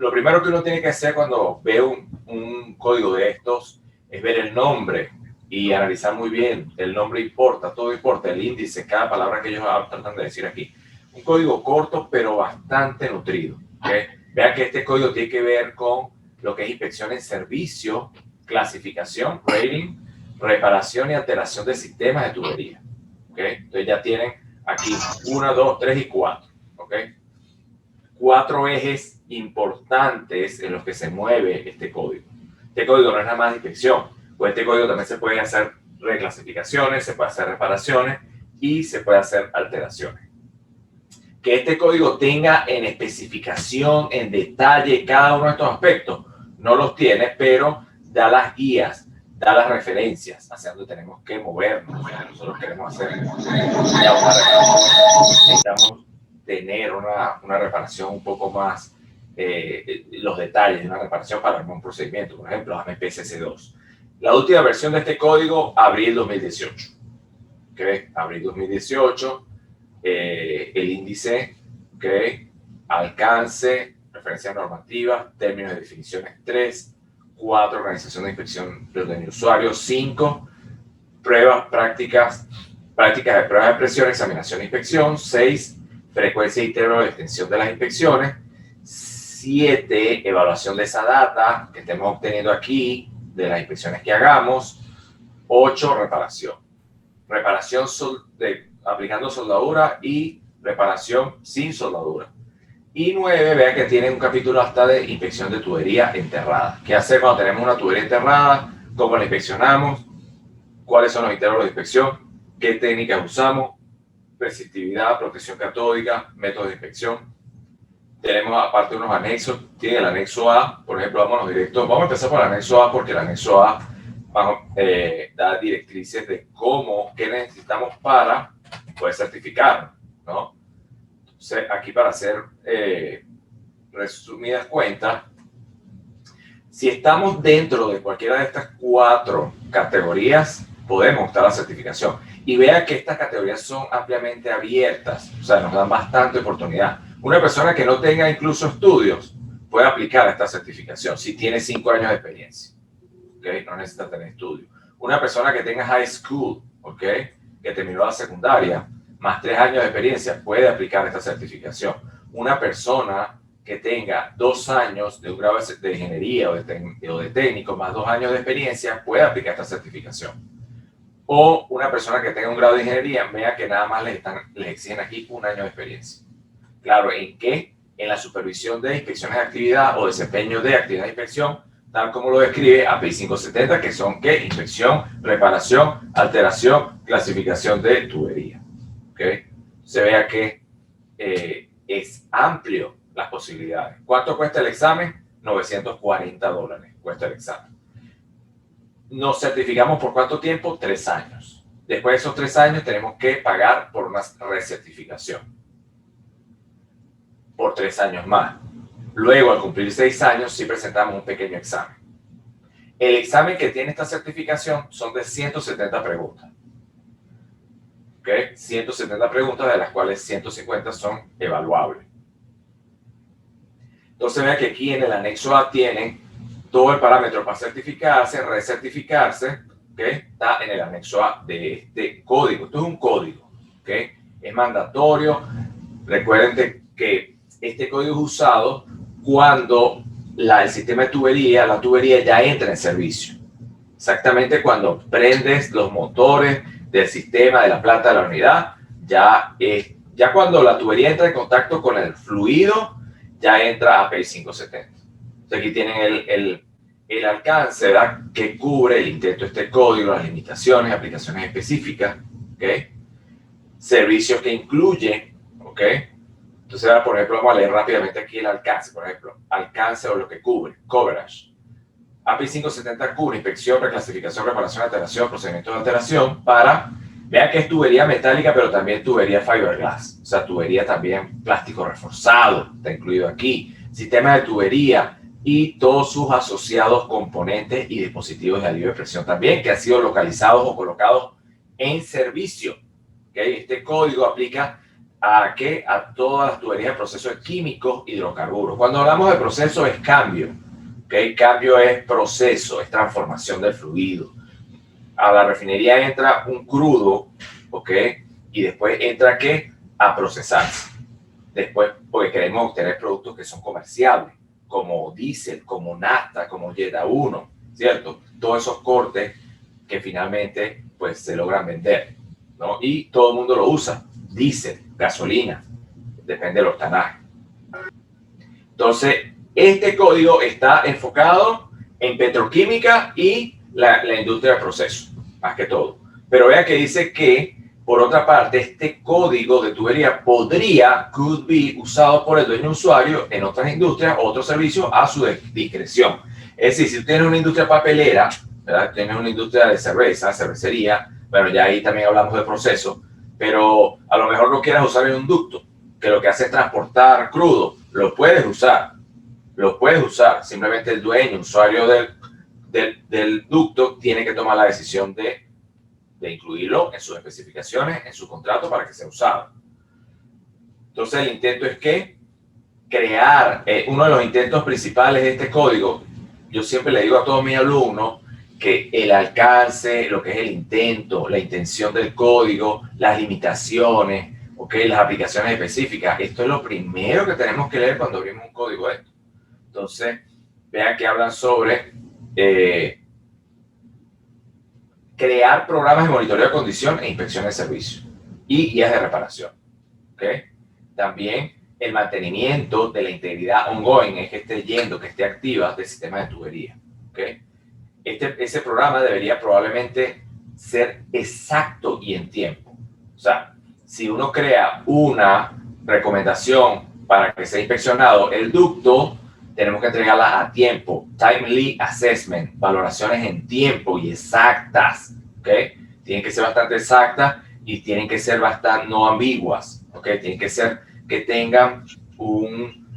lo primero que uno tiene que hacer cuando ve un código de estos es ver el nombre y analizar muy bien. El nombre importa, todo importa, el índice, cada palabra que ellos tratan de decir aquí. Un código corto, pero bastante nutrido. ¿Okay? Vean que este código tiene que ver con lo que es inspección en servicio, clasificación, rating, reparación y alteración de sistemas de tubería. ¿Okay? Entonces ya tienen aquí 1, 2, 3 y 4. ¿Okay? 4 ejes importantes en los que se mueve este código. Este código no es nada más de inspección, pues este código también se puede hacer reclasificaciones, se puede hacer reparaciones y se puede hacer alteraciones. Que este código tenga en especificación, en detalle, cada uno de estos aspectos, no los tiene, pero da las guías, da las referencias hacia donde tenemos que movernos. Nosotros queremos hacer ya una reparación, necesitamos tener una reparación un poco más, los detalles de una reparación para un procedimiento, por ejemplo, AMPCC2. La última versión de este código, abril 2018. ¿Okay? Abril 2018, el índice, ¿okay? Alcance, referencias normativas, términos de definiciones 3, 4, organización de inspección de orden de usuario, 5, pruebas, prácticas de pruebas de presión, examinación e inspección, 6, frecuencia e intervalo de extensión de las inspecciones, 7, evaluación de esa data que estemos obteniendo aquí, de las inspecciones que hagamos, 8, reparación. Reparación aplicando soldadura y reparación sin soldadura. Y 9, vea que tiene un capítulo hasta de inspección de tubería enterrada. ¿Qué hacer cuando tenemos una tubería enterrada? ¿Cómo la inspeccionamos? ¿Cuáles son los intervalos de inspección? ¿Qué técnicas usamos? Resistividad, protección catódica, métodos de inspección. Tenemos aparte unos anexos. Tiene el anexo A, por ejemplo, vámonos directo. Vamos a empezar por el anexo A porque el anexo A da directrices de qué necesitamos para poder certificar, ¿no? Entonces, aquí para hacer resumidas cuentas, si estamos dentro de cualquiera de estas 4 categorías, podemos optar a la certificación. Y vea que estas categorías son ampliamente abiertas, o sea, nos dan bastante oportunidad. Una persona que no tenga incluso estudios puede aplicar a esta certificación si tiene 5 años de experiencia. ¿Okay? No necesita tener estudios. Una persona que tenga high school, ¿okay? Que terminó la secundaria, más 3 años de experiencia, puede aplicar esta certificación. Una persona que tenga 2 años de un grado de ingeniería o de técnico, más 2 años de experiencia, puede aplicar esta certificación. O una persona que tenga un grado de ingeniería, vea que nada más les exigen aquí 1 año de experiencia. Claro, ¿en qué? En la supervisión de inspecciones de actividad o desempeño de actividad de inspección, tal como lo describe API 570, que son ¿qué? Inspección, reparación, alteración, clasificación de tubería. ¿Okay? Se vea que es amplio las posibilidades. ¿Cuánto cuesta el examen? $940 cuesta el examen. Nos certificamos por ¿cuánto tiempo? 3 años. Después de esos 3 años tenemos que pagar por una recertificación. Por 3 años más. Luego, al cumplir 6 años, sí presentamos un pequeño examen. El examen que tiene esta certificación son de 170 preguntas. ¿Okay? 170 preguntas, de las cuales 150 son evaluables. Entonces, vean que aquí en el anexo A tienen todo el parámetro para certificarse, recertificarse. ¿Okay? Está en el anexo A de este código. Esto es un código. ¿Okay? Es mandatorio. Recuerden que este código es usado cuando el sistema de tubería, la tubería ya entra en servicio. Exactamente cuando prendes los motores del sistema, de la planta de la unidad, ya cuando la tubería entra en contacto con el fluido, ya entra a API 570. Entonces aquí tienen el alcance, ¿verdad? Que cubre el intento de este código, las limitaciones, aplicaciones específicas, ¿okay? Servicios que incluye, ¿okay? Entonces, ahora, por ejemplo, vamos a leer rápidamente aquí el alcance. Por ejemplo, alcance o lo que cubre, coverage. API 570 cubre inspección, reclasificación, reparación, alteración, procedimientos de alteración para, vean que es tubería metálica, pero también tubería fiberglass. O sea, tubería también plástico reforzado, está incluido aquí. Sistema de tubería y todos sus asociados componentes y dispositivos de alivio de presión también, que han sido localizados o colocados en servicio. ¿Okay? Este código aplica ¿A qué? A todas las tuberías de procesos químicos, hidrocarburos. Cuando hablamos de proceso es cambio, ¿ok? Cambio es proceso, es transformación del fluido. A la refinería entra un crudo, ¿ok? Y después entra, ¿qué? A procesarse. Después, porque queremos obtener productos que son comerciables, como diésel, como nafta, como Yeta 1, ¿cierto? Todos esos cortes que finalmente, pues, se logran vender, ¿no? Y todo el mundo lo usa, diésel, gasolina, depende del octanaje. Entonces, este código está enfocado en petroquímica y la industria de proceso, más que todo. Pero vean que dice que, por otra parte, este código de tubería could be, usado por el dueño usuario en otras industrias o otros servicios a su discreción. Es decir, si tú tienes una industria papelera, ¿verdad? Tienes una industria de cerveza, cervecería, bueno, ya ahí también hablamos de proceso, pero a lo mejor no quieras usar en un ducto, que lo que hace es transportar crudo, lo puedes usar, simplemente el dueño, usuario del ducto, tiene que tomar la decisión de incluirlo en sus especificaciones, en su contrato para que sea usado. Entonces el intento es que crear, uno de los intentos principales de este código, yo siempre le digo a todos mis alumnos que el alcance, lo que es el intento, la intención del código, las limitaciones, okay, las aplicaciones específicas, esto es lo primero que tenemos que leer cuando abrimos un código de esto. Entonces, vean que hablan sobre crear programas de monitoreo de condición e inspección de servicio y guías de reparación. ¿Okay? También el mantenimiento de la integridad ongoing, es que esté yendo, que esté activa del sistema de tubería. ¿Okay? Ese programa debería probablemente ser exacto y en tiempo. O sea, si uno crea una recomendación para que sea inspeccionado el ducto, tenemos que entregarla a tiempo. Timely assessment, valoraciones en tiempo y exactas, ¿ok? Tienen que ser bastante exactas y tienen que ser bastante no ambiguas, ¿ok? Tienen que ser que tengan un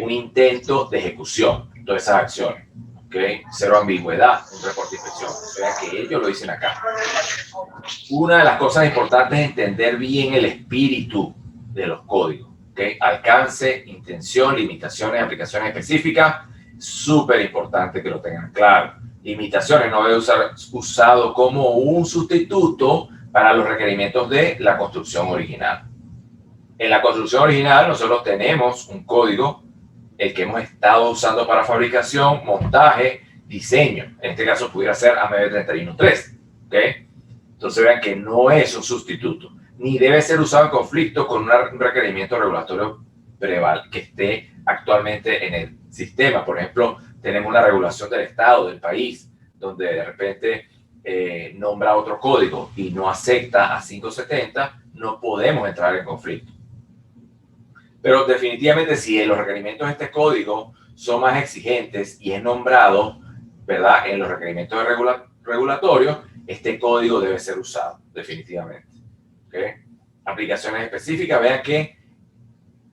intento de ejecución de todas esas acciones, ¿ok? Cero ambigüedad, un reporte de inspección. O sea que ellos lo dicen acá. Una de las cosas importantes es entender bien el espíritu de los códigos. ¿Okay? Alcance, intención, limitaciones, aplicaciones específicas, súper importante que lo tengan claro. Limitaciones no debe ser usado como un sustituto para los requerimientos de la construcción original. En la construcción original nosotros tenemos un código, el que hemos estado usando para fabricación, montaje, diseño. En este caso pudiera ser AMB 313. ¿Okay? Entonces vean que no es un sustituto, ni debe ser usado en conflicto con un requerimiento regulatorio que esté actualmente en el sistema. Por ejemplo, tenemos una regulación del Estado, del país, donde de repente nombra otro código y no acepta a 570, no podemos entrar en conflicto. Pero definitivamente si los requerimientos de este código son más exigentes y es nombrado, ¿verdad?, en los requerimientos regulatorios, este código debe ser usado, definitivamente. ¿Okay? Aplicaciones específicas, vean que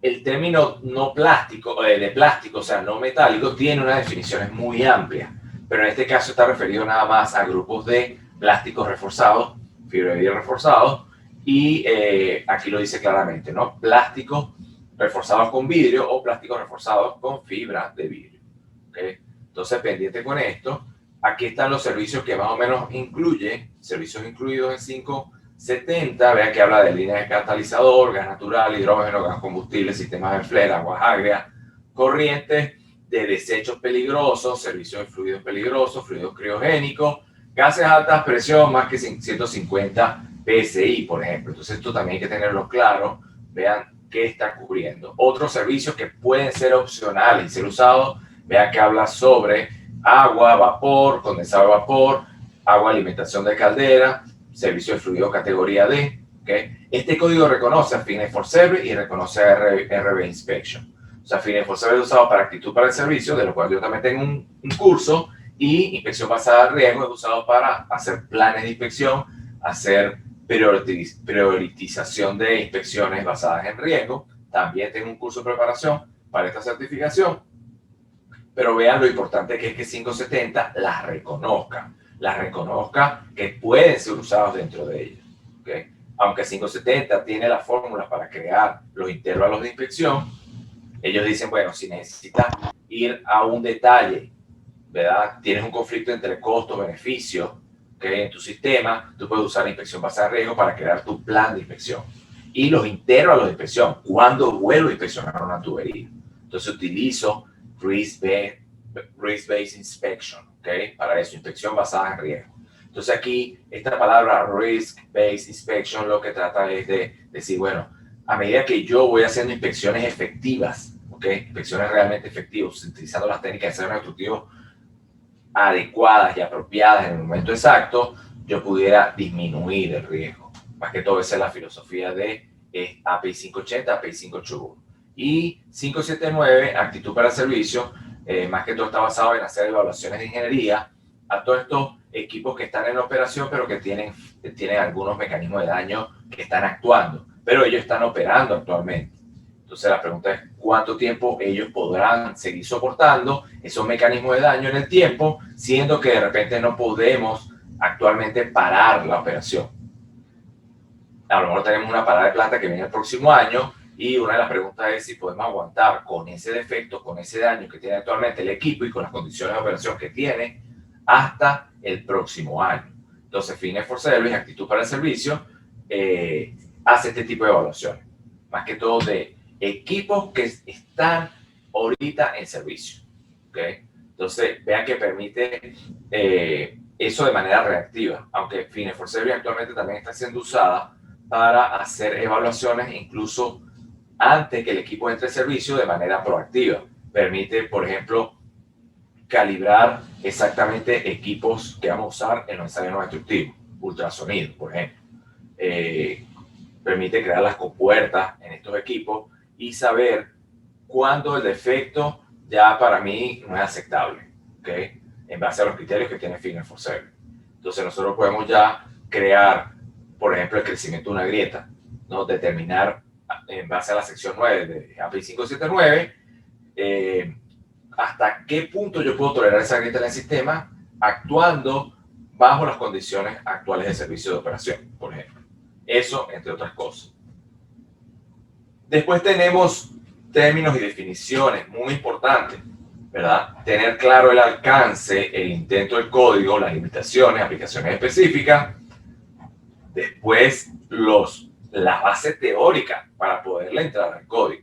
el término no plástico, de plástico, o sea, no metálico, tiene unas definiciones muy amplias, pero en este caso está referido nada más a grupos de plásticos reforzados, fibra de vidrio reforzados, y aquí lo dice claramente, ¿no? Plásticos reforzados con vidrio o plásticos reforzados con fibra de vidrio. ¿Okay? Entonces, pendiente con esto. Aquí están los servicios que más o menos incluye, servicios incluidos en 570, vean que habla de líneas de catalizador, gas natural, hidrógeno, gas combustible, sistemas de flare, aguas agrias, corrientes de desechos peligrosos, servicios de fluidos peligrosos, fluidos criogénicos, gases a alta presión, más que 150 PSI, por ejemplo. Entonces esto también hay que tenerlo claro, vean qué está cubriendo. Otros servicios que pueden ser opcionales y ser usados, vean que habla sobre agua, vapor, condensado de vapor, agua, alimentación de caldera, servicio de fluido categoría D. ¿Okay? Este código reconoce a Fitness for Service y reconoce a RB Inspection. O sea, Fitness for Service es usado para actitud para el servicio, de lo cual yo también tengo un curso, y inspección basada en riesgo es usado para hacer planes de inspección, hacer priorización de inspecciones basadas en riesgo. También tengo un curso de preparación para esta certificación. Pero vean lo importante que es que 570 las reconozca que pueden ser usados dentro de ellos. ¿Okay? aunque 570 tiene las fórmulas para crear los intervalos de inspección, ellos dicen, bueno, si necesitas ir a un detalle, ¿verdad? Tienes un conflicto entre costo-beneficio, ¿okay? En tu sistema, tú puedes usar la inspección basada en riesgo para crear tu plan de inspección. Y los intervalos de inspección, cuando vuelvo a inspeccionar una tubería. Entonces utilizo Risk-Based Inspection, ¿okay? Para eso, inspección basada en riesgo. Entonces aquí, esta palabra Risk-Based Inspection lo que trata es de decir, bueno, a medida que yo voy haciendo inspecciones efectivas, ¿okay? Inspecciones realmente efectivas, utilizando las técnicas de diseño constructivo adecuadas y apropiadas en el momento exacto, yo pudiera disminuir el riesgo. Más que todo esa es la filosofía de API 580, API 581. Y 579, actitud para el servicio, más que todo está basado en hacer evaluaciones de ingeniería a todos estos equipos que están en operación, pero que tienen algunos mecanismos de daño que están actuando, pero ellos están operando actualmente. Entonces la pregunta es, ¿cuánto tiempo ellos podrán seguir soportando esos mecanismos de daño en el tiempo, siendo que de repente no podemos actualmente parar la operación? A lo mejor tenemos una parada de planta que viene el próximo año y una de las preguntas es si podemos aguantar con ese defecto, con ese daño que tiene actualmente el equipo y con las condiciones de operación que tiene hasta el próximo año. Entonces, Fitness for Service, actitud para el servicio, hace este tipo de evaluaciones, más que todo de equipos que están ahorita en servicio. ¿Okay? Entonces, vean que permite eso de manera reactiva, aunque Fitness for Service actualmente también está siendo usada para hacer evaluaciones incluso antes que el equipo entre en servicio de manera proactiva. Permite, por ejemplo, calibrar exactamente equipos que vamos a usar en los ensayos no destructivos, ultrasonido, por ejemplo. Permite crear las compuertas en estos equipos y saber cuándo el defecto ya para mí no es aceptable, ¿okay? En base a los criterios que tiene Fitness for Service. Entonces nosotros podemos ya crear, por ejemplo, el crecimiento de una grieta, ¿no? Determinar en base a la sección 9 de API 579 hasta qué punto yo puedo tolerar esa grieta en el sistema actuando bajo las condiciones actuales de servicio de operación, por ejemplo. Eso, entre otras cosas. Después tenemos términos y definiciones muy importantes, ¿verdad? Tener claro el alcance, el intento del código, las limitaciones, aplicaciones específicas. Después, la base teórica para poderle entrar al código.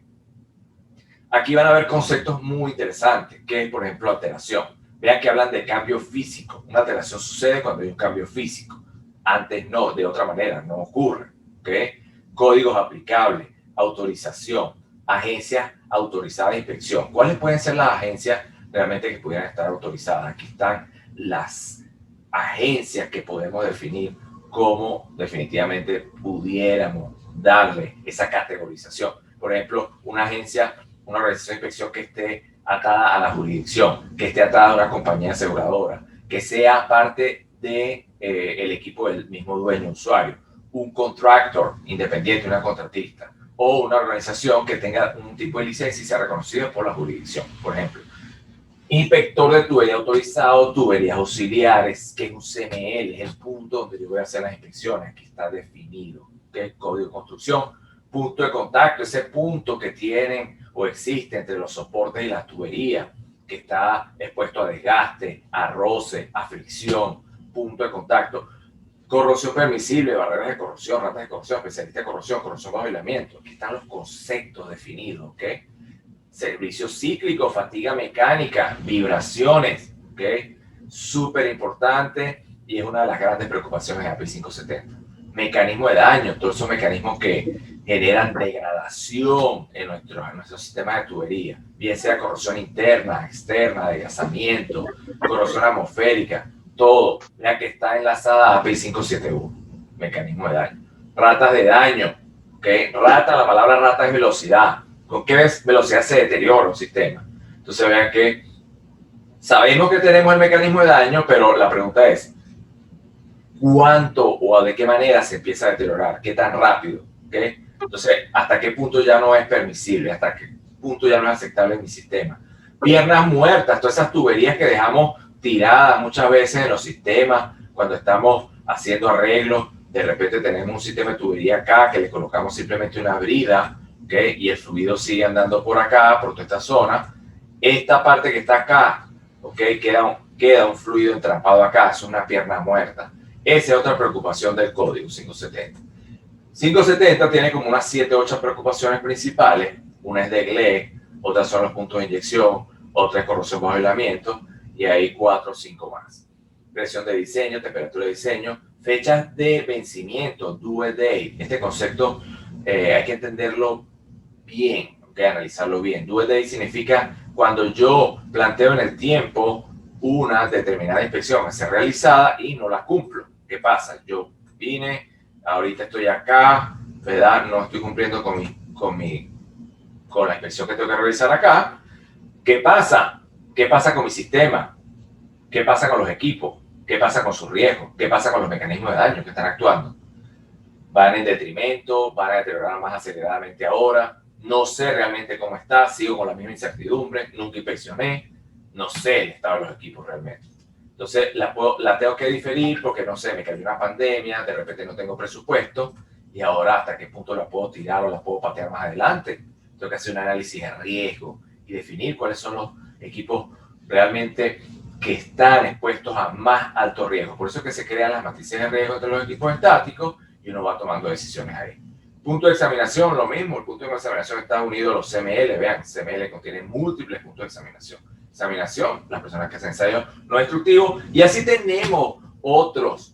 Aquí van a haber conceptos muy interesantes, que es, por ejemplo, alteración. Vean que hablan de cambio físico. Una alteración sucede cuando hay un cambio físico. Antes no, de otra manera, no ocurre. ¿Okay? Códigos aplicables, autorización, agencias autorizadas de inspección. ¿Cuáles pueden ser las agencias realmente que pudieran estar autorizadas? Aquí están las agencias que podemos definir como definitivamente pudiéramos darle esa categorización. Por ejemplo, una agencia, una organización de inspección que esté atada a la jurisdicción, que esté atada a una compañía aseguradora, que sea parte de el equipo del mismo dueño usuario, un contractor independiente, una contratista, o una organización que tenga un tipo de licencia y sea reconocida por la jurisdicción, por ejemplo. Inspector de tubería autorizado, tuberías auxiliares, que es un CML, es el punto donde yo voy a hacer las inspecciones, que está definido, que es el código de construcción. Punto de contacto, ese punto que tienen o existe entre los soportes y las tuberías, que está expuesto a desgaste, a roce, a fricción, punto de contacto. Corrosión permisible, barreras de corrosión, ratas de corrosión, especialista de corrosión, corrosión bajo aislamiento. Aquí están los conceptos definidos, ¿ok? Servicio cíclico, fatiga mecánica, vibraciones, ¿ok? Súper importante y es una de las grandes preocupaciones de API 570. Mecanismo de daño, todos esos mecanismos que generan degradación en nuestros sistemas de tubería, bien sea corrosión interna, externa, desgasamiento, corrosión atmosférica, todo, ya que está enlazada a API 571, mecanismo de daño. Ratas de daño, ¿ok? Rata, la palabra rata es velocidad. ¿Con qué velocidad se deteriora un sistema? Entonces vean que sabemos que tenemos el mecanismo de daño, pero la pregunta es, ¿cuánto o de qué manera se empieza a deteriorar? ¿Qué tan rápido? ¿Okay? Entonces, ¿hasta qué punto ya no es permisible? ¿Hasta qué punto ya no es aceptable en mi sistema? Piernas muertas, todas esas tuberías que dejamos tiradas muchas veces en los sistemas cuando estamos haciendo arreglos De repente tenemos un sistema de tubería acá que le colocamos simplemente una brida, ¿okay? Y el fluido sigue andando por acá, por toda esta zona. Esta parte que está acá, ¿okay? Queda un fluido entrampado acá, es una pierna muerta. Esa es otra preocupación del código 570. 570 tiene como unas 7 o 8 preocupaciones principales. Una es de GLE, otras son los puntos de inyección, otra es corrosión bajo aislamiento, y hay 4 o 5 más. Presión de diseño, temperatura de diseño, fechas de vencimiento, due date. Este concepto hay que entenderlo bien, ¿okay? Analizarlo bien. Due date significa cuando yo planteo en el tiempo una determinada inspección a ser realizada y no la cumplo. ¿Qué pasa? Yo vine, ahorita estoy acá, ¿verdad? No estoy cumpliendo con la inspección que tengo que realizar acá. ¿Qué pasa? ¿Qué pasa con mi sistema? ¿Qué pasa con los equipos? ¿Qué pasa con sus riesgos? ¿Qué pasa con los mecanismos de daño que están actuando? ¿Van en detrimento? ¿Van a deteriorar más aceleradamente ahora? No sé realmente cómo está, sigo con la misma incertidumbre, nunca inspeccioné, no sé el estado de los equipos realmente. Entonces la tengo que diferir porque no sé, me cayó una pandemia, de repente no tengo presupuesto y ahora hasta qué punto la puedo tirar o la puedo patear más adelante. Tengo que hacer un análisis de riesgo y definir cuáles son los equipos realmente que están expuestos a más alto riesgo. Por eso es que se crean las matrices de riesgo entre los equipos estáticos y uno va tomando decisiones ahí. Punto de examinación, lo mismo. El punto de examinación está unido a los CML. Vean, CML contiene múltiples puntos de examinación. Examinación, las personas que hacen ensayos no destructivos. Y así tenemos otros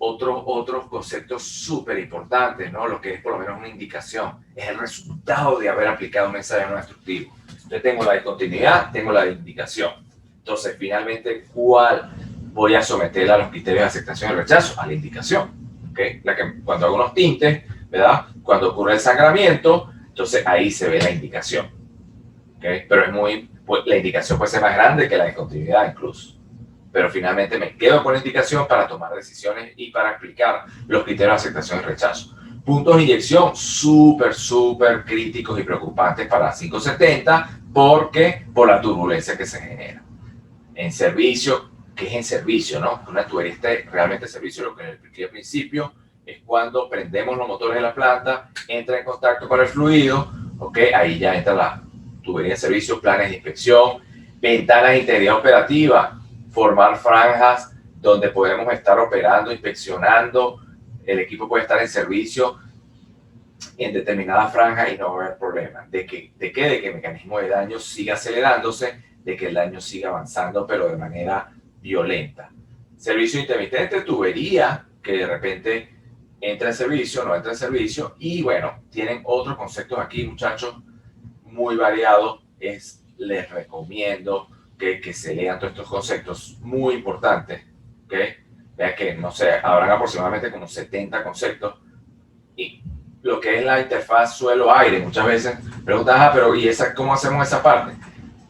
conceptos súper importantes, ¿no? Lo que es por lo menos una indicación. Es el resultado de haber aplicado un ensayo no destructivo. Entonces tengo la discontinuidad, tengo la indicación. Entonces, finalmente, ¿cuál voy a someter a los criterios de aceptación y rechazo? A la indicación. ¿Okay? Cuando hago unos tintes, ¿verdad? Cuando ocurre el sangramiento, entonces ahí se ve la indicación. ¿Okay? Pero la indicación puede ser más grande que la discontinuidad incluso. Pero finalmente me quedo con la indicación para tomar decisiones y para explicar los criterios de aceptación y rechazo. Puntos de inyección súper críticos y preocupantes para 570 porque por la turbulencia que se genera. En servicio, ¿qué es en servicio? ¿No? Una tubería esté realmente en servicio, lo que les expliqué al principio, es cuando prendemos los motores de la planta, entra en contacto con el fluido, ¿ok? Ahí ya entra la tubería en servicio, planes de inspección, ventanas de integridad operativa, formar franjas donde podemos estar operando, inspeccionando, el equipo puede estar en servicio en determinada franja y no va a haber problema. ¿De que el mecanismo de daño siga acelerándose, de que el daño siga avanzando, pero de manera violenta. Servicio intermitente, tubería, que de repente entra en servicio, no entra en servicio, y bueno, tienen otros conceptos aquí, muchachos, muy variados. Les recomiendo que se lean todos estos conceptos muy importantes, ¿ok? Vean que, no sé, habrán aproximadamente como 70 conceptos, y lo que es la interfaz suelo-aire, muchas veces preguntan, pero ¿y cómo hacemos esa parte?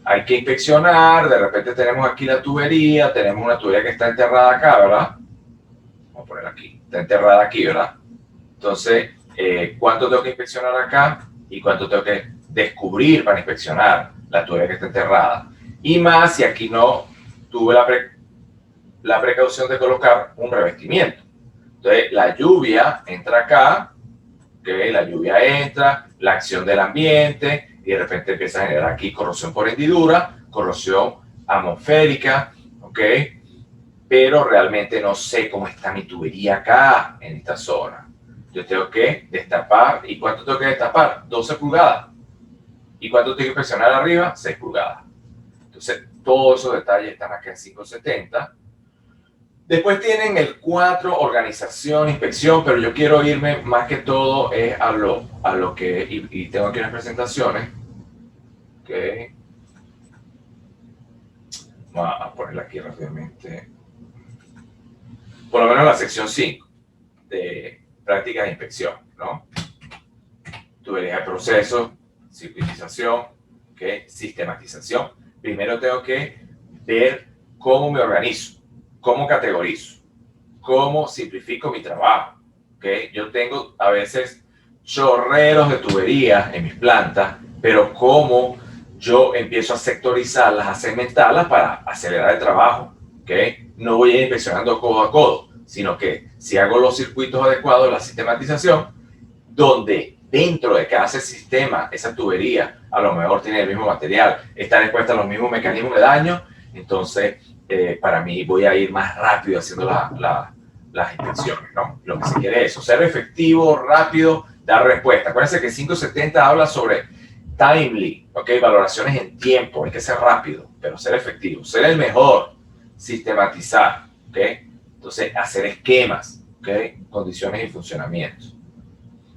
Hay que inspeccionar, de repente tenemos aquí la tubería, tenemos una tubería que está enterrada acá, ¿verdad? Vamos a ponerla aquí, está enterrada aquí, ¿verdad? Entonces, ¿cuánto tengo que inspeccionar acá? ¿Y cuánto tengo que descubrir para inspeccionar la tubería que está enterrada? Y más si aquí no tuve la precaución de colocar un revestimiento. Entonces, la lluvia entra acá, ¿okay? La lluvia entra, la acción del ambiente, y de repente empieza a generar aquí corrosión por hendidura, corrosión atmosférica, ¿ok? Pero realmente no sé cómo está mi tubería acá, en esta zona. Yo tengo que destapar, ¿y cuánto tengo que destapar? 12 pulgadas. ¿Y cuánto tengo que presionar arriba? 6 pulgadas. Entonces, todos esos detalles están acá en 570. Después tienen el 4, organización, inspección, pero yo quiero irme más que todo a lo que, y tengo aquí unas presentaciones, que vamos a ponerla aquí rápidamente, por lo menos la sección 5 de prácticas de inspección, ¿no? Tubería de proceso, circuitización, ¿okay? Sistematización. Primero tengo que ver cómo me organizo, cómo categorizo, cómo simplifico mi trabajo. ¿Okay? Yo tengo a veces chorreros de tuberías en mis plantas, pero cómo yo empiezo a sectorizarlas, a segmentarlas para acelerar el trabajo. ¿Okay? No voy a ir inspeccionando codo a codo, sino que si hago los circuitos adecuados, la sistematización, donde dentro de cada sistema, esa tubería a lo mejor tiene el mismo material, está expuesta a los mismos mecanismos de daño, entonces para mí voy a ir más rápido haciendo las inspecciones, ¿no? Lo que se quiere es eso, ser efectivo, rápido, dar respuesta. Acuérdense que 570 habla sobre timely, ¿ok? Valoraciones en tiempo, hay que ser rápido, pero ser efectivo, ser el mejor, sistematizar, ¿ok? Entonces, hacer esquemas, ¿ok? Condiciones y funcionamientos.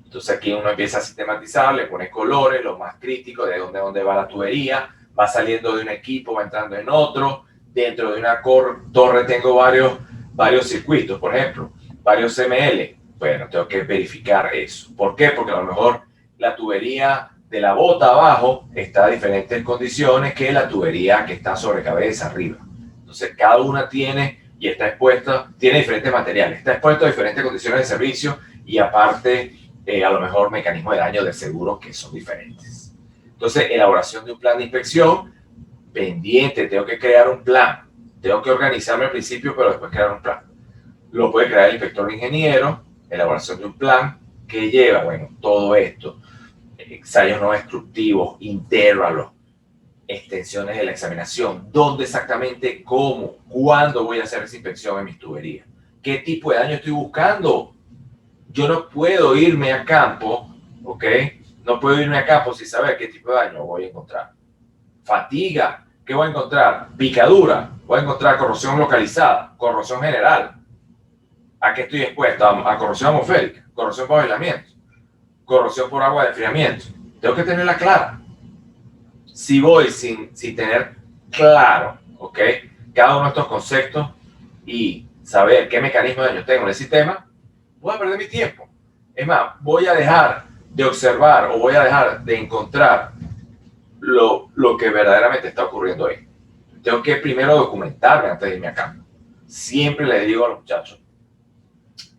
Entonces, aquí uno empieza a sistematizar, le pone colores, lo más crítico, de dónde va la tubería, va saliendo de un equipo, va entrando en otro. Dentro de una torre tengo varios circuitos, por ejemplo, varios ML. Bueno, tengo que verificar eso. ¿Por qué? Porque a lo mejor la tubería de la bota abajo está a diferentes condiciones que la tubería que está sobre cabeza arriba. Entonces, cada una tiene y está expuesta, tiene diferentes materiales, está expuesto a diferentes condiciones de servicio y aparte, a lo mejor mecanismos de daño de seguro que son diferentes. Entonces, elaboración de un plan de inspección, pendiente, tengo que crear un plan, tengo que organizarme al principio, pero después crear un plan. Lo puede crear el inspector de ingeniero, elaboración de un plan que lleva, bueno, todo esto, ensayos no destructivos, intervalos, extensiones de la examinación, dónde exactamente, cómo, cuándo voy a hacer esa inspección en mis tuberías, qué tipo de daño estoy buscando. Yo no puedo irme a campo, ¿ok? No puedo irme a campo sin saber qué tipo de daño voy a encontrar. Fatiga, ¿qué voy a encontrar? Picadura, voy a encontrar corrosión localizada, corrosión general. ¿A qué estoy expuesto? A corrosión atmosférica, corrosión por aislamiento, corrosión por agua de enfriamiento. Tengo que tenerla clara. Si voy sin tener claro, ¿ok? Cada uno de estos conceptos y saber qué mecanismo de daño tengo en el sistema, voy a perder mi tiempo. Es más, voy a dejar de observar o voy a dejar de encontrar lo que verdaderamente está ocurriendo ahí. Tengo que primero documentarme antes de irme a campo. Siempre les digo a los muchachos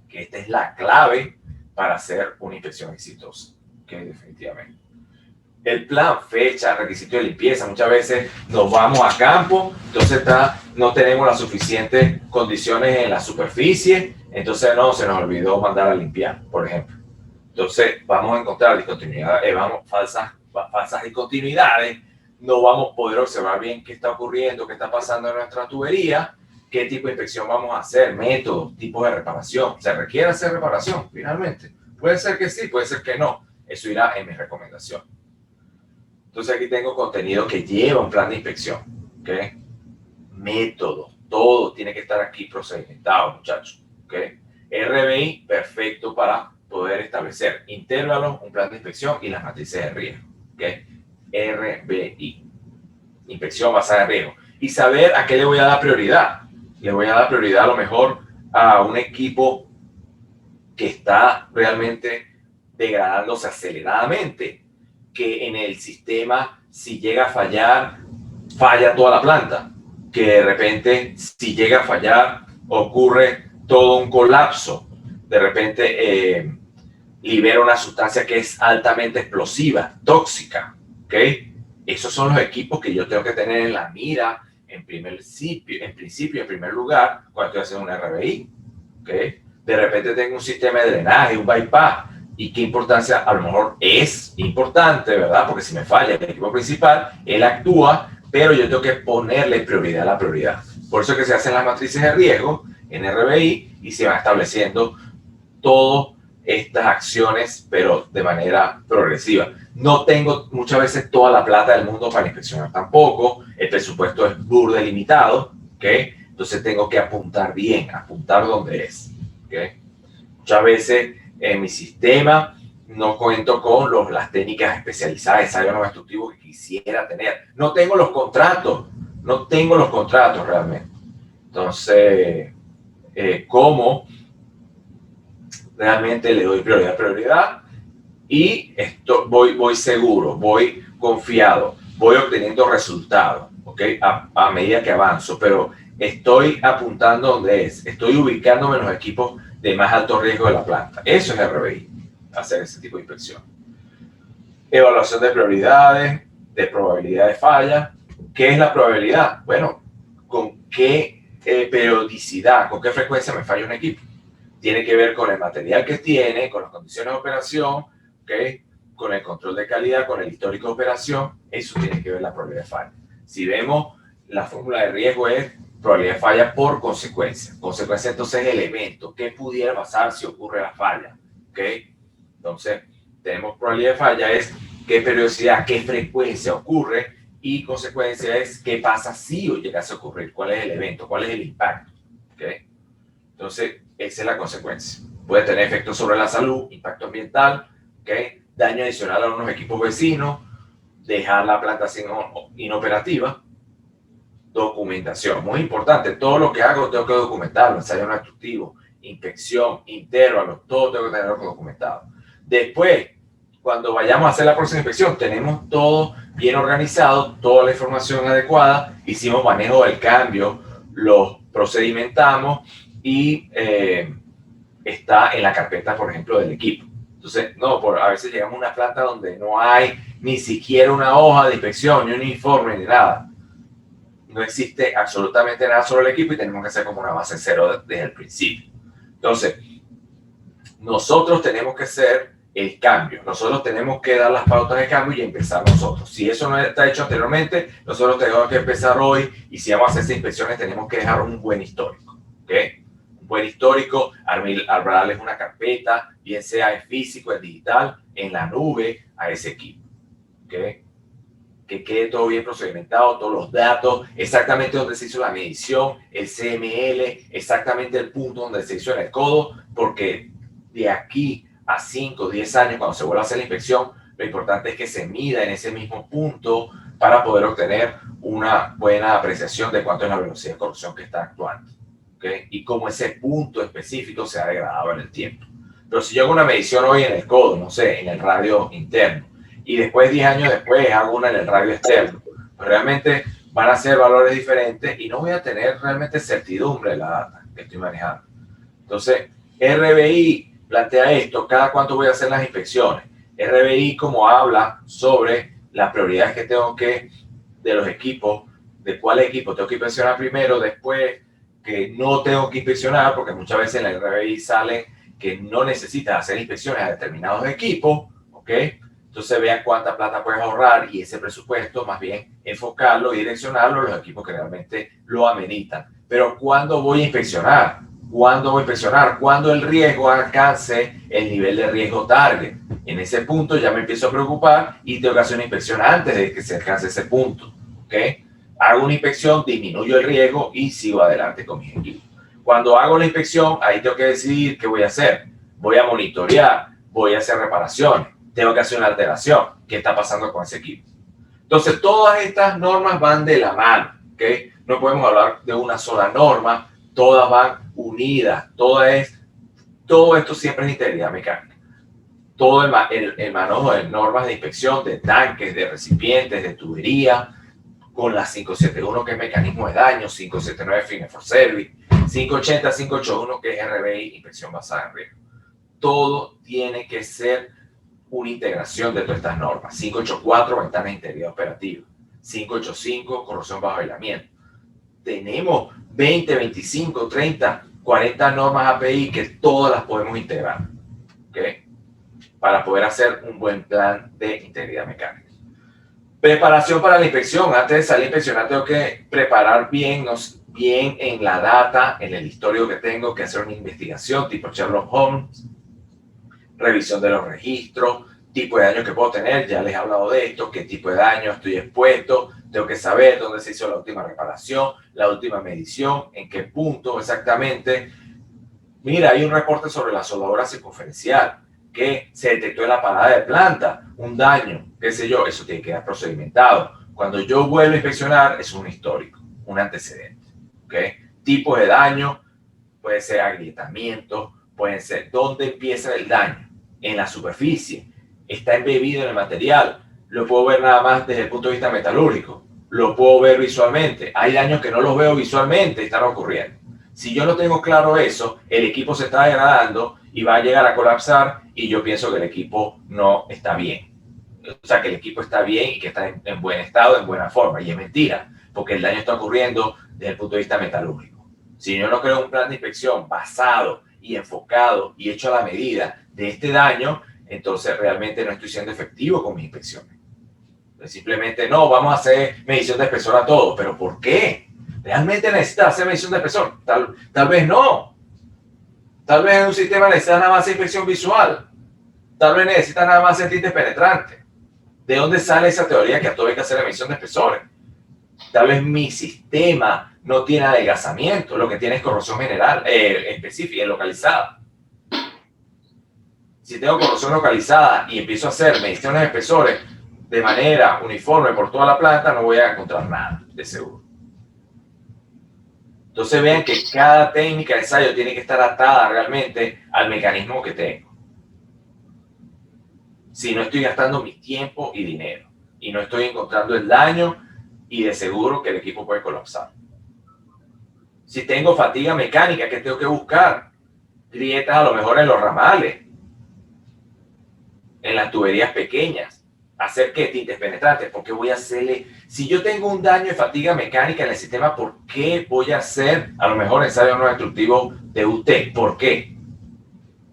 que esta es la clave para hacer una inspección exitosa, que definitivamente. El plan, fecha, requisito de limpieza. Muchas veces nos vamos a campo, entonces no tenemos las suficientes condiciones en la superficie, entonces se nos olvidó mandar a limpiar, por ejemplo. Entonces vamos a encontrar discontinuidades, falsas discontinuidades, no vamos a poder observar bien qué está ocurriendo, qué está pasando en nuestra tubería, qué tipo de inspección vamos a hacer, métodos, tipos de reparación. ¿Se requiere hacer reparación finalmente? Puede ser que sí, puede ser que no. Eso irá en mi recomendación. Entonces aquí tengo contenido que lleva un plan de inspección, ¿ok? Métodos, todo tiene que estar aquí procedimentado, muchachos, ¿ok? RBI, perfecto para poder establecer intervalos, un plan de inspección y las matrices de riesgo, ¿ok? RBI, inspección basada en riesgo. Y saber a qué le voy a dar prioridad. Le voy a dar prioridad a lo mejor a un equipo que está realmente degradándose aceleradamente, que en el sistema, si llega a fallar, falla toda la planta, que de repente, si llega a fallar, ocurre todo un colapso, de repente libera una sustancia que es altamente explosiva, tóxica, ¿ok? Esos son los equipos que yo tengo que tener en la mira, en primer lugar, cuando estoy haciendo un RBI, ¿ok? De repente tengo un sistema de drenaje, un bypass, y qué importancia, a lo mejor es importante, ¿verdad? Porque si me falla el equipo principal, él actúa, pero yo tengo que ponerle prioridad a la prioridad. Por eso es que se hacen las matrices de riesgo en RBI y se van estableciendo todas estas acciones, pero de manera progresiva. No tengo muchas veces toda la plata del mundo para inspeccionar tampoco, el presupuesto es burda y limitado, ¿ok? Entonces tengo que apuntar bien, apuntar donde es, ¿ok? Muchas veces en mi sistema no cuento con las técnicas especializadas de ensayo no destructivo que quisiera tener. No tengo los contratos realmente. Entonces, ¿cómo realmente le doy prioridad? Y voy seguro, voy confiado, voy obteniendo resultados, ¿ok? A medida que avanzo, pero estoy apuntando donde es, estoy ubicándome en los equipos de más alto riesgo de la planta. Eso es RBI, hacer ese tipo de inspección. Evaluación de prioridades, de probabilidad de falla. ¿Qué es la probabilidad? Bueno, ¿con qué periodicidad, con qué frecuencia me falla un equipo. Tiene que ver con el material que tiene, con las condiciones de operación, ¿okay? Con el control de calidad, con el histórico de operación. Eso tiene que ver la probabilidad de falla. Si vemos, la fórmula de riesgo es probabilidad de falla por consecuencia. Consecuencia entonces es el evento. ¿Qué pudiera pasar si ocurre la falla? ¿Okay? Entonces, tenemos probabilidad de falla es qué periodicidad, qué frecuencia ocurre, y consecuencia es qué pasa si o llegase a ocurrir, cuál es el evento, cuál es el impacto. ¿Okay? Entonces, esa es la consecuencia. Puede tener efectos sobre la salud, impacto ambiental, ¿okay? Daño adicional a unos equipos vecinos, dejar la planta inoperativa. Documentación, muy importante. Todo lo que hago tengo que documentarlo. Ensayo no instructivo, inspección, intervalos, todo tengo que tenerlo documentado. Después, cuando vayamos a hacer la próxima inspección, tenemos todo bien organizado, toda la información adecuada, hicimos manejo del cambio, los procedimentamos y está en la carpeta, por ejemplo, del equipo. Entonces, no, a veces llegamos a una planta donde no hay ni siquiera una hoja de inspección, ni un informe, ni nada. No existe absolutamente nada sobre el equipo y tenemos que hacer como una base cero desde el principio. Entonces, nosotros tenemos que hacer el cambio. Nosotros tenemos que dar las pautas de cambio y empezar nosotros. Si eso no está hecho anteriormente, nosotros tenemos que empezar hoy, y si vamos a hacer esas inspecciones tenemos que dejar un buen histórico. ¿Okay? Un buen histórico, armarles una carpeta, bien sea en físico, en digital, en la nube, a ese equipo. ¿Okay? Que quede todo bien procedimentado, todos los datos, exactamente donde se hizo la medición, el CML, exactamente el punto donde se hizo en el codo, porque de aquí a 5 o 10 años, cuando se vuelva a hacer la inspección, lo importante es que se mida en ese mismo punto para poder obtener una buena apreciación de cuánto es la velocidad de corrosión que está actuando. ¿Okay? Y cómo ese punto específico se ha degradado en el tiempo. Pero si yo hago una medición hoy en el codo, no sé, en el radio interno, y después 10 años después hago una en el radio externo, pues realmente van a ser valores diferentes y no voy a tener realmente certidumbre de la data que estoy manejando. Entonces, RBI plantea esto, cada cuánto voy a hacer las inspecciones. RBI como habla sobre las prioridades que tengo que, de los equipos, de cuál equipo tengo que inspeccionar primero, después que no tengo que inspeccionar, porque muchas veces en la RBI sale que no necesitas hacer inspecciones a determinados equipos, ¿ok? Entonces vean cuánta plata puedes ahorrar y ese presupuesto más bien enfocarlo y direccionarlo a los equipos que realmente lo ameritan. Pero ¿cuándo voy a inspeccionar? ¿Cuándo voy a inspeccionar? Cuando el riesgo alcance el nivel de riesgo target. En ese punto ya me empiezo a preocupar y tengo que hacer una inspección antes de que se alcance ese punto. ¿Ok? Hago una inspección, disminuyo el riesgo y sigo adelante con mis equipos. Cuando hago la inspección, ahí tengo que decidir qué voy a hacer. Voy a monitorear, voy a hacer reparaciones, tengo que hacer una alteración. ¿Qué está pasando con ese equipo? Entonces, todas estas normas van de la mano. ¿Ok? No podemos hablar de una sola norma, todas van unidas, todo esto siempre es integridad mecánica. Todo el manejo de normas de inspección de tanques, de recipientes, de tubería, con la 571 que es mecanismo de daño, 579 Fitness for Service, 580, 581 que es RBI, inspección basada en riesgo. Todo tiene que ser una integración de todas estas normas. 584, ventanas de integridad operativa. 585, corrosión bajo aislamiento. Tenemos 20, 25, 30, 40 normas API que todas las podemos integrar, ¿okay? Para poder hacer un buen plan de integridad mecánica. Preparación para la inspección. Antes de salir a inspeccionar tengo que preparar bien en la data, en el histórico que tengo, que hacer una investigación tipo Sherlock Holmes, revisión de los registros, tipo de daño que puedo tener, ya les he hablado de esto, qué tipo de daño estoy expuesto, tengo que saber dónde se hizo la última reparación, la última medición, en qué punto exactamente. Mira, hay un reporte sobre la soldadura circunferencial que se detectó en la parada de planta, un daño, qué sé yo, eso tiene que quedar procedimentado. Cuando yo vuelvo a inspeccionar, es un histórico, un antecedente. ¿Okay? Tipo de daño, puede ser agrietamiento, puede ser dónde empieza el daño, en la superficie, está embebido en el material, lo puedo ver nada más desde el punto de vista metalúrgico, lo puedo ver visualmente, hay daños que no los veo visualmente y están ocurriendo. Si yo no tengo claro eso, el equipo se está degradando y va a llegar a colapsar y yo pienso que el equipo no está bien. O sea, que el equipo está bien y que está en buen estado, en buena forma. Y es mentira, porque el daño está ocurriendo desde el punto de vista metalúrgico. Si yo no creo un plan de inspección basado y enfocado y hecho a la medida de este daño, entonces realmente no estoy siendo efectivo con mis inspecciones. Simplemente no, vamos a hacer medición de espesor a todos. ¿Pero por qué? ¿Realmente necesitas hacer medición de espesor? Tal vez no. Tal vez en un sistema necesitas nada más inspección visual. Tal vez necesitas nada más tintes penetrantes. ¿De dónde sale esa teoría que a todo hay que hacer medición de espesores? Tal vez mi sistema no tiene adelgazamiento, lo que tiene es corrosión general, específica, localizada. Si tengo corrosión localizada y empiezo a hacer mediciones de espesores de manera uniforme por toda la planta, no voy a encontrar nada, de seguro. Entonces vean que cada técnica de ensayo tiene que estar atada realmente al mecanismo que tengo. Si no estoy gastando mi tiempo y dinero y no estoy encontrando el daño y de seguro que el equipo puede colapsar. Si tengo fatiga mecánica, ¿qué tengo que buscar? Grietas a lo mejor en los ramales, en las tuberías pequeñas. ¿Hacer qué? Tintes penetrantes. ¿Por qué voy a hacerle? Si yo tengo un daño de fatiga mecánica en el sistema, ¿por qué voy a hacer a lo mejor ensayo no destructivo de UT? ¿Por qué?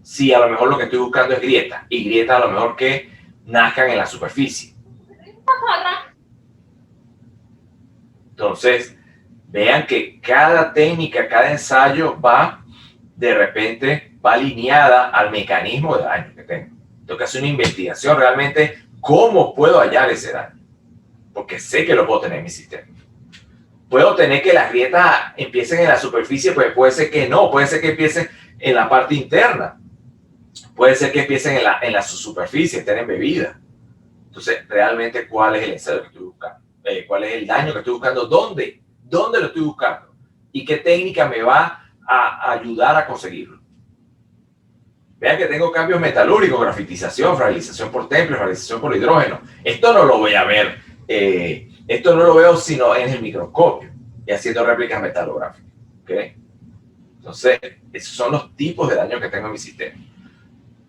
Si a lo mejor lo que estoy buscando es grietas, y grietas a lo mejor que nazcan en la superficie. Entonces, vean que cada técnica, cada ensayo va alineada al mecanismo de daño que tengo. Tengo que hacer una investigación realmente. ¿Cómo puedo hallar ese daño? Porque sé que lo puedo tener en mi sistema. Puedo tener que las grietas empiecen en la superficie, pues puede ser que no, puede ser que empiecen en la parte interna. Puede ser que empiecen en la superficie, estén embebidas. Entonces, realmente, ¿cuál es el ensayo que estoy buscando? ¿Cuál es el daño que estoy buscando? ¿Dónde? ¿Dónde lo estoy buscando? ¿Y qué técnica me va a ayudar a conseguirlo? Vean que tengo cambios metalúrgicos, grafitización, fragilización por temple, fragilización por hidrógeno. Esto no lo voy a ver, esto no lo veo sino en el microscopio y haciendo réplicas metalográficas. ¿Okay? Entonces, esos son los tipos de daño que tengo en mi sistema.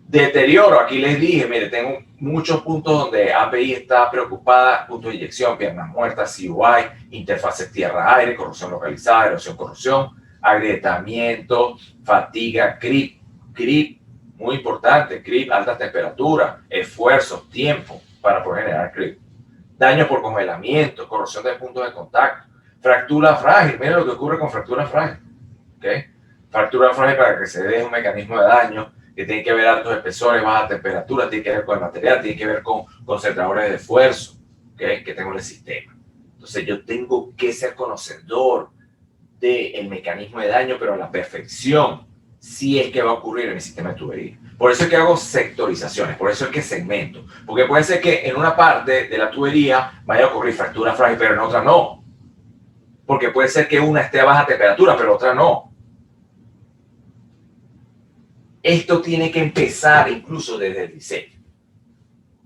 Deterioro, aquí les dije, mire, tengo muchos puntos donde API está preocupada, puntos de inyección, piernas muertas, CUI, interfaces tierra-aire, corrosión localizada, erosión, corrosión, agrietamiento, fatiga, creep, muy importante, creep, alta temperatura, esfuerzos, tiempo para poder generar creep. Daño por congelamiento, corrosión de puntos de contacto, fractura frágil, miren lo que ocurre con fractura frágil. ¿Okay? Fractura frágil para que se dé un mecanismo de daño que tiene que ver altos espesores, baja temperatura, tiene que ver con el material, tiene que ver con concentradores de esfuerzo, ¿okay? Que tengo en el sistema. Entonces yo tengo que ser conocedor del mecanismo de daño, pero a la perfección, si es que va a ocurrir en el sistema de tubería. Por eso es que hago sectorizaciones, por eso es que segmento. Porque puede ser que en una parte de la tubería vaya a ocurrir fractura frágil, pero en otra no. Porque puede ser que una esté a baja temperatura, pero otra no. Esto tiene que empezar incluso desde el diseño.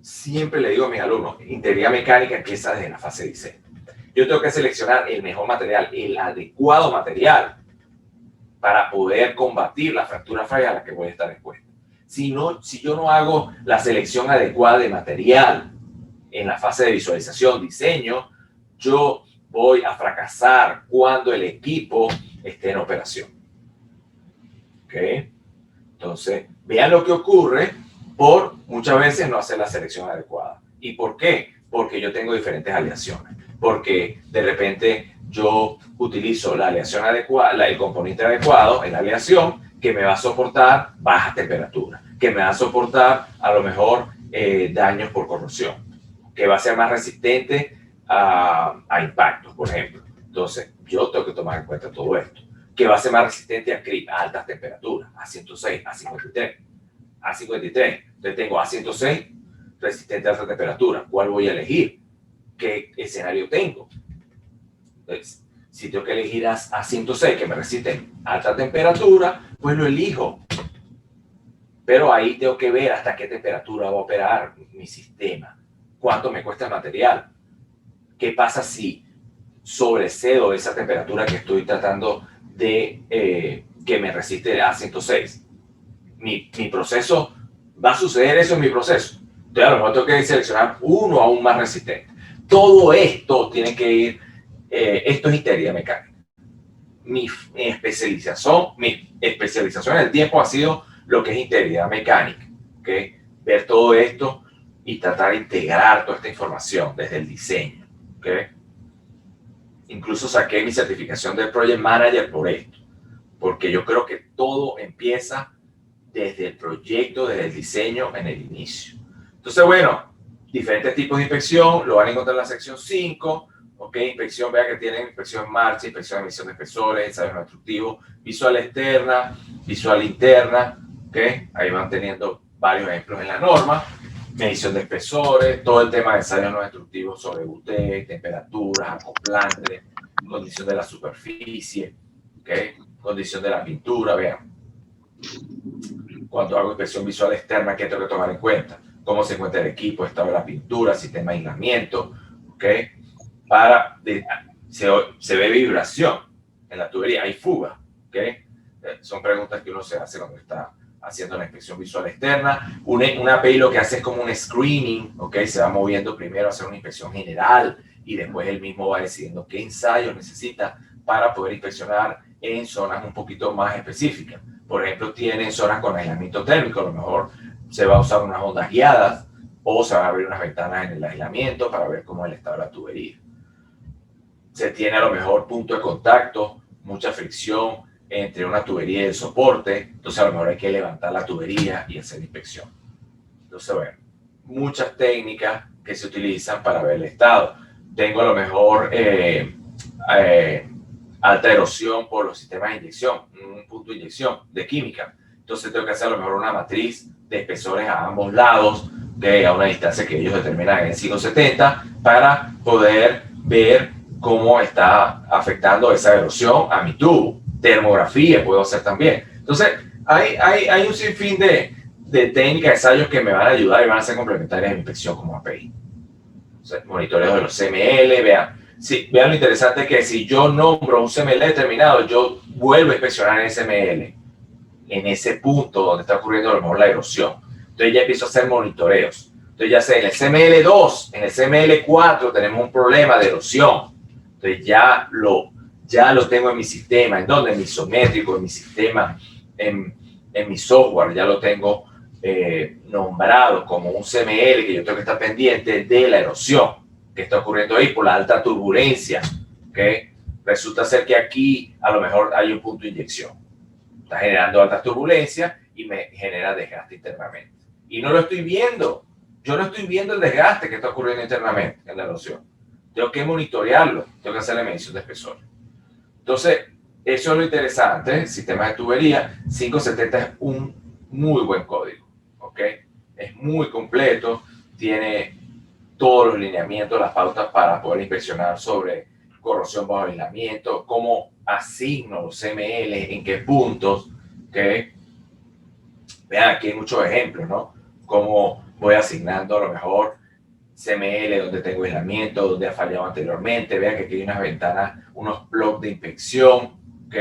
Siempre le digo a mis alumnos, integridad mecánica empieza desde la fase de diseño. Yo tengo que seleccionar el mejor material, el adecuado material para poder combatir la fractura frágil a la que voy a estar expuesto. Si yo no hago la selección adecuada de material en la fase de visualización, diseño, yo voy a fracasar cuando el equipo esté en operación. ¿Ok? Entonces, vean lo que ocurre por muchas veces no hacer la selección adecuada. ¿Y por qué? Porque yo tengo diferentes aleaciones. Porque de repente yo utilizo la aleación adecuada, el componente adecuado en la aleación que me va a soportar bajas temperaturas, que me va a soportar a lo mejor daños por corrosión, que va a ser más resistente a impactos, por ejemplo. Entonces, yo tengo que tomar en cuenta todo esto. Que va a ser más resistente a creep, a altas temperaturas, a 106, a 53, a 53. Entonces tengo a 106, resistente a alta temperatura. ¿Cuál voy a elegir? ¿Qué escenario tengo? Entonces, si tengo que elegir a 106, que me resiste a alta temperatura, pues lo elijo. Pero ahí tengo que ver hasta qué temperatura va a operar mi sistema. ¿Cuánto me cuesta el material? ¿Qué pasa si sobrecedo esa temperatura que estoy tratando de que me resiste a 106? Mi proceso, ¿va a suceder eso en mi proceso? Entonces a lo mejor tengo que seleccionar uno aún más resistente. Todo esto tiene que ir, esto es integridad mecánica. mi especialización en el tiempo ha sido lo que es integridad mecánica, ¿okay? Ver todo esto y tratar de integrar toda esta información desde el diseño, ¿okay? Incluso saqué mi certificación de Project Manager por esto, porque yo creo que todo empieza desde el proyecto, desde el diseño en el inicio. Entonces, bueno, diferentes tipos de inspección, lo van a encontrar en la sección 5, ¿ok? Inspección, vea que tienen inspección en marcha, inspección de emisión de espesores, ensayos no destructivos, visual externa, visual interna, ¿ok? Ahí van teniendo varios ejemplos en la norma, medición de espesores, todo el tema de ensayos no destructivos sobre UT, temperaturas, acoplantes, condición de la superficie, ¿ok? Condición de la pintura, vean. Cuando hago inspección visual externa, ¿qué tengo que tomar en cuenta? Cómo se encuentra el equipo, estado de la pintura, sistema de aislamiento, ¿ok? Se ve vibración en la tubería, hay fuga, ¿ok? Son preguntas que uno se hace cuando está haciendo la inspección visual externa. Una API lo que hace es como un screening, ¿ok? Se va moviendo primero a hacer una inspección general y después él mismo va decidiendo qué ensayos necesita para poder inspeccionar en zonas un poquito más específicas. Por ejemplo, tienen zonas con aislamiento térmico, a lo mejor se va a usar unas ondas guiadas o se van a abrir unas ventanas en el aislamiento para ver cómo es el estado de la tubería. Se tiene a lo mejor punto de contacto, mucha fricción entre una tubería y el soporte, entonces a lo mejor hay que levantar la tubería y hacer inspección. Entonces, bueno, muchas técnicas que se utilizan para ver el estado. Tengo a lo mejor alta erosión por los sistemas de inyección, un punto de inyección de química. Entonces tengo que hacer a lo mejor una matriz de espesores a ambos lados, a una distancia que ellos determinan en 570, para poder ver cómo está afectando esa erosión a mi tubo. Termografía puedo hacer también. Entonces, hay un sinfín de técnicas, ensayos que me van a ayudar y van a ser complementarias a mi inspección como API. Entonces, monitoreo de los CML, vean lo interesante que si yo nombro un CML determinado, yo vuelvo a inspeccionar el CML en ese punto donde está ocurriendo a lo mejor la erosión. Entonces ya empiezo a hacer monitoreos. Entonces ya sé, en el CML2, en el CML4 tenemos un problema de erosión. Entonces ya lo tengo en mi sistema. ¿En dónde? En mi isométrico, en mi sistema, en mi software. Ya lo tengo nombrado como un CML que yo tengo que estar pendiente de la erosión que está ocurriendo ahí por la alta turbulencia. ¿Okay? Resulta ser que aquí a lo mejor hay un punto de inyección. Está generando altas turbulencias y me genera desgaste internamente. Y no lo estoy viendo. Yo no estoy viendo el desgaste que está ocurriendo internamente en la erosión. Tengo que monitorearlo. Tengo que hacer la medición de espesor. Entonces, eso es lo interesante. Sistema de tubería. 570 es un muy buen código. ¿Ok? Es muy completo. Tiene todos los lineamientos, las pautas para poder inspeccionar sobre corrosión bajo aislamiento, cómo asigno los CML, en qué puntos, ¿okay? Vean, aquí hay muchos ejemplos, ¿no? Cómo voy asignando a lo mejor CML donde tengo aislamiento, donde ha fallado anteriormente. Vean que aquí hay unas ventanas, unos blogs de inspección, ¿ok?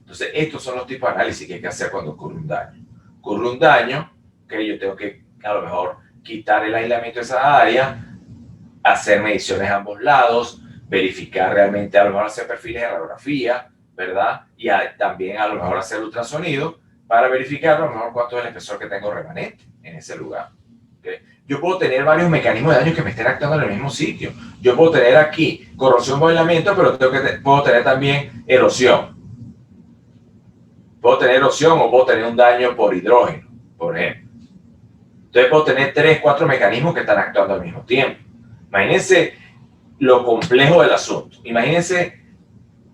Entonces, estos son los tipos de análisis que hay que hacer cuando ocurre un daño. Ocurre un daño, ¿ok? Yo tengo que, a lo mejor, quitar el aislamiento de esa área, hacer mediciones a ambos lados, verificar realmente, a lo mejor hacer perfiles de radiografía, ¿verdad? Y también a lo mejor hacer ultrasonido para verificar a lo mejor cuánto es el espesor que tengo remanente en ese lugar. ¿Okay? Yo puedo tener varios mecanismos de daño que me estén actuando en el mismo sitio. Yo puedo tener aquí corrosión o aislamiento, pero puedo tener también erosión. Puedo tener erosión o puedo tener un daño por hidrógeno, por ejemplo. Entonces puedo tener 3, 4 mecanismos que están actuando al mismo tiempo. Imagínense lo complejo del asunto. Imagínense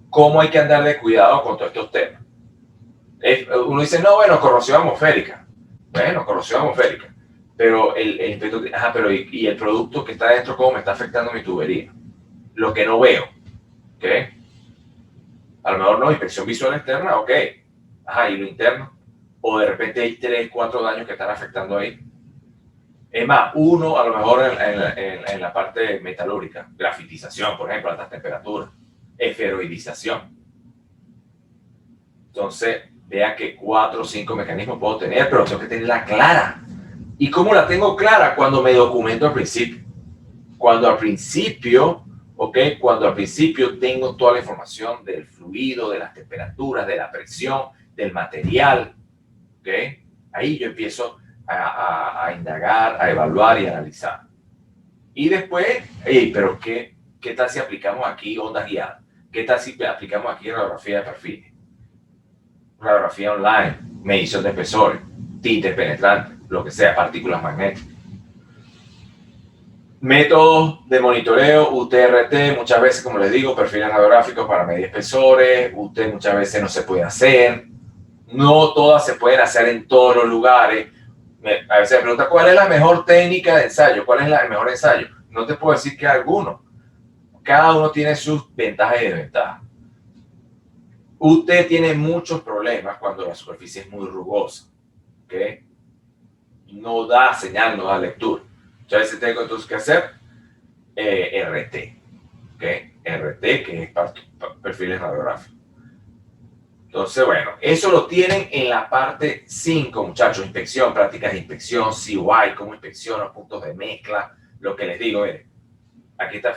cómo hay que andar de cuidado con todos estos temas. Uno dice, no, bueno, corrosión atmosférica. Bueno, corrosión atmosférica. Pero el inspector dice, pero ¿y el producto que está dentro cómo me está afectando mi tubería? Lo que no veo. ¿Ok? A lo mejor no, inspección visual externa, ok. ¿Y lo interno? O de repente hay 3, 4 daños que están afectando ahí. Es más, uno a lo mejor en la parte metalúrgica, grafitización, por ejemplo, altas temperaturas, esferoidización. Entonces, vea que 4 o 5 mecanismos puedo tener, pero tengo que tenerla clara. ¿Y cómo la tengo clara? Cuando me documento al principio. Cuando al principio ¿ok? Cuando al principio tengo toda la información del fluido, de las temperaturas, de la presión, del material, ¿ok? Ahí yo empiezo a indagar, a evaluar y a analizar. Y después, hey, pero ¿qué tal si aplicamos aquí ondas guiadas? ¿Qué tal si aplicamos aquí radiografía de perfiles? Radiografía online, medición de espesores, tintes penetrantes, lo que sea, partículas magnéticas. Métodos de monitoreo, UTRT, muchas veces, como les digo, perfiles radiográficos para medir espesores, UT muchas veces no se puede hacer, no todas se pueden hacer en todos los lugares. A veces me pregunta, ¿cuál es la mejor técnica de ensayo? ¿Cuál es el mejor ensayo? No te puedo decir que alguno. Cada uno tiene sus ventajas y desventajas. UT tiene muchos problemas cuando la superficie es muy rugosa, ¿ok? No da señal, no da lectura. Muchas veces tengo entonces que hacer RT, ¿ok? RT, que es perfiles radiográficos. Entonces, bueno, eso lo tienen en la parte 5, muchachos. Inspección, prácticas de inspección, CY, cómo inspecciono, puntos de mezcla. Lo que les digo, miren, aquí está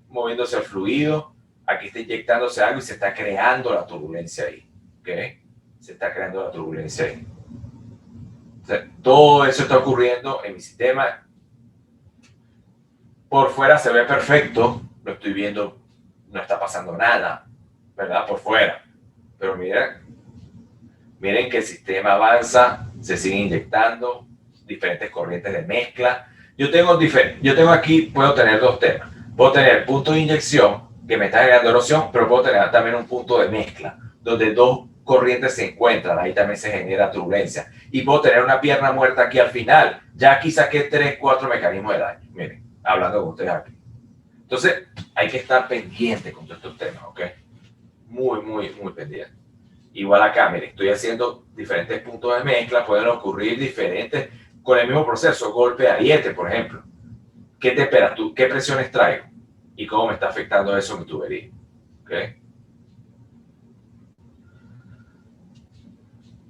moviéndose el fluido, aquí está inyectándose algo y se está creando la turbulencia ahí, ¿ok? Se está creando la turbulencia ahí. O sea, todo eso está ocurriendo en mi sistema. Por fuera se ve perfecto, lo estoy viendo, no está pasando nada, ¿verdad? Por fuera. Pero miren que el sistema avanza, se sigue inyectando diferentes corrientes de mezcla. Yo tengo aquí, puedo tener dos temas. Puedo tener punto de inyección que me está generando erosión, pero puedo tener también un punto de mezcla, donde dos corrientes se encuentran, ahí también se genera turbulencia. Y puedo tener una pierna muerta aquí al final. Ya aquí saqué 3, 4 mecanismos de daño. Miren, hablando con ustedes aquí. Entonces, hay que estar pendiente con todos estos temas, ¿ok? Muy pendiente. Igual acá, miren, estoy haciendo diferentes puntos de mezcla, pueden ocurrir diferentes, con el mismo proceso, golpe de ariete, por ejemplo. ¿Qué temperatura, qué presiones traigo? Y cómo me está afectando eso en mi tubería. ¿Okay?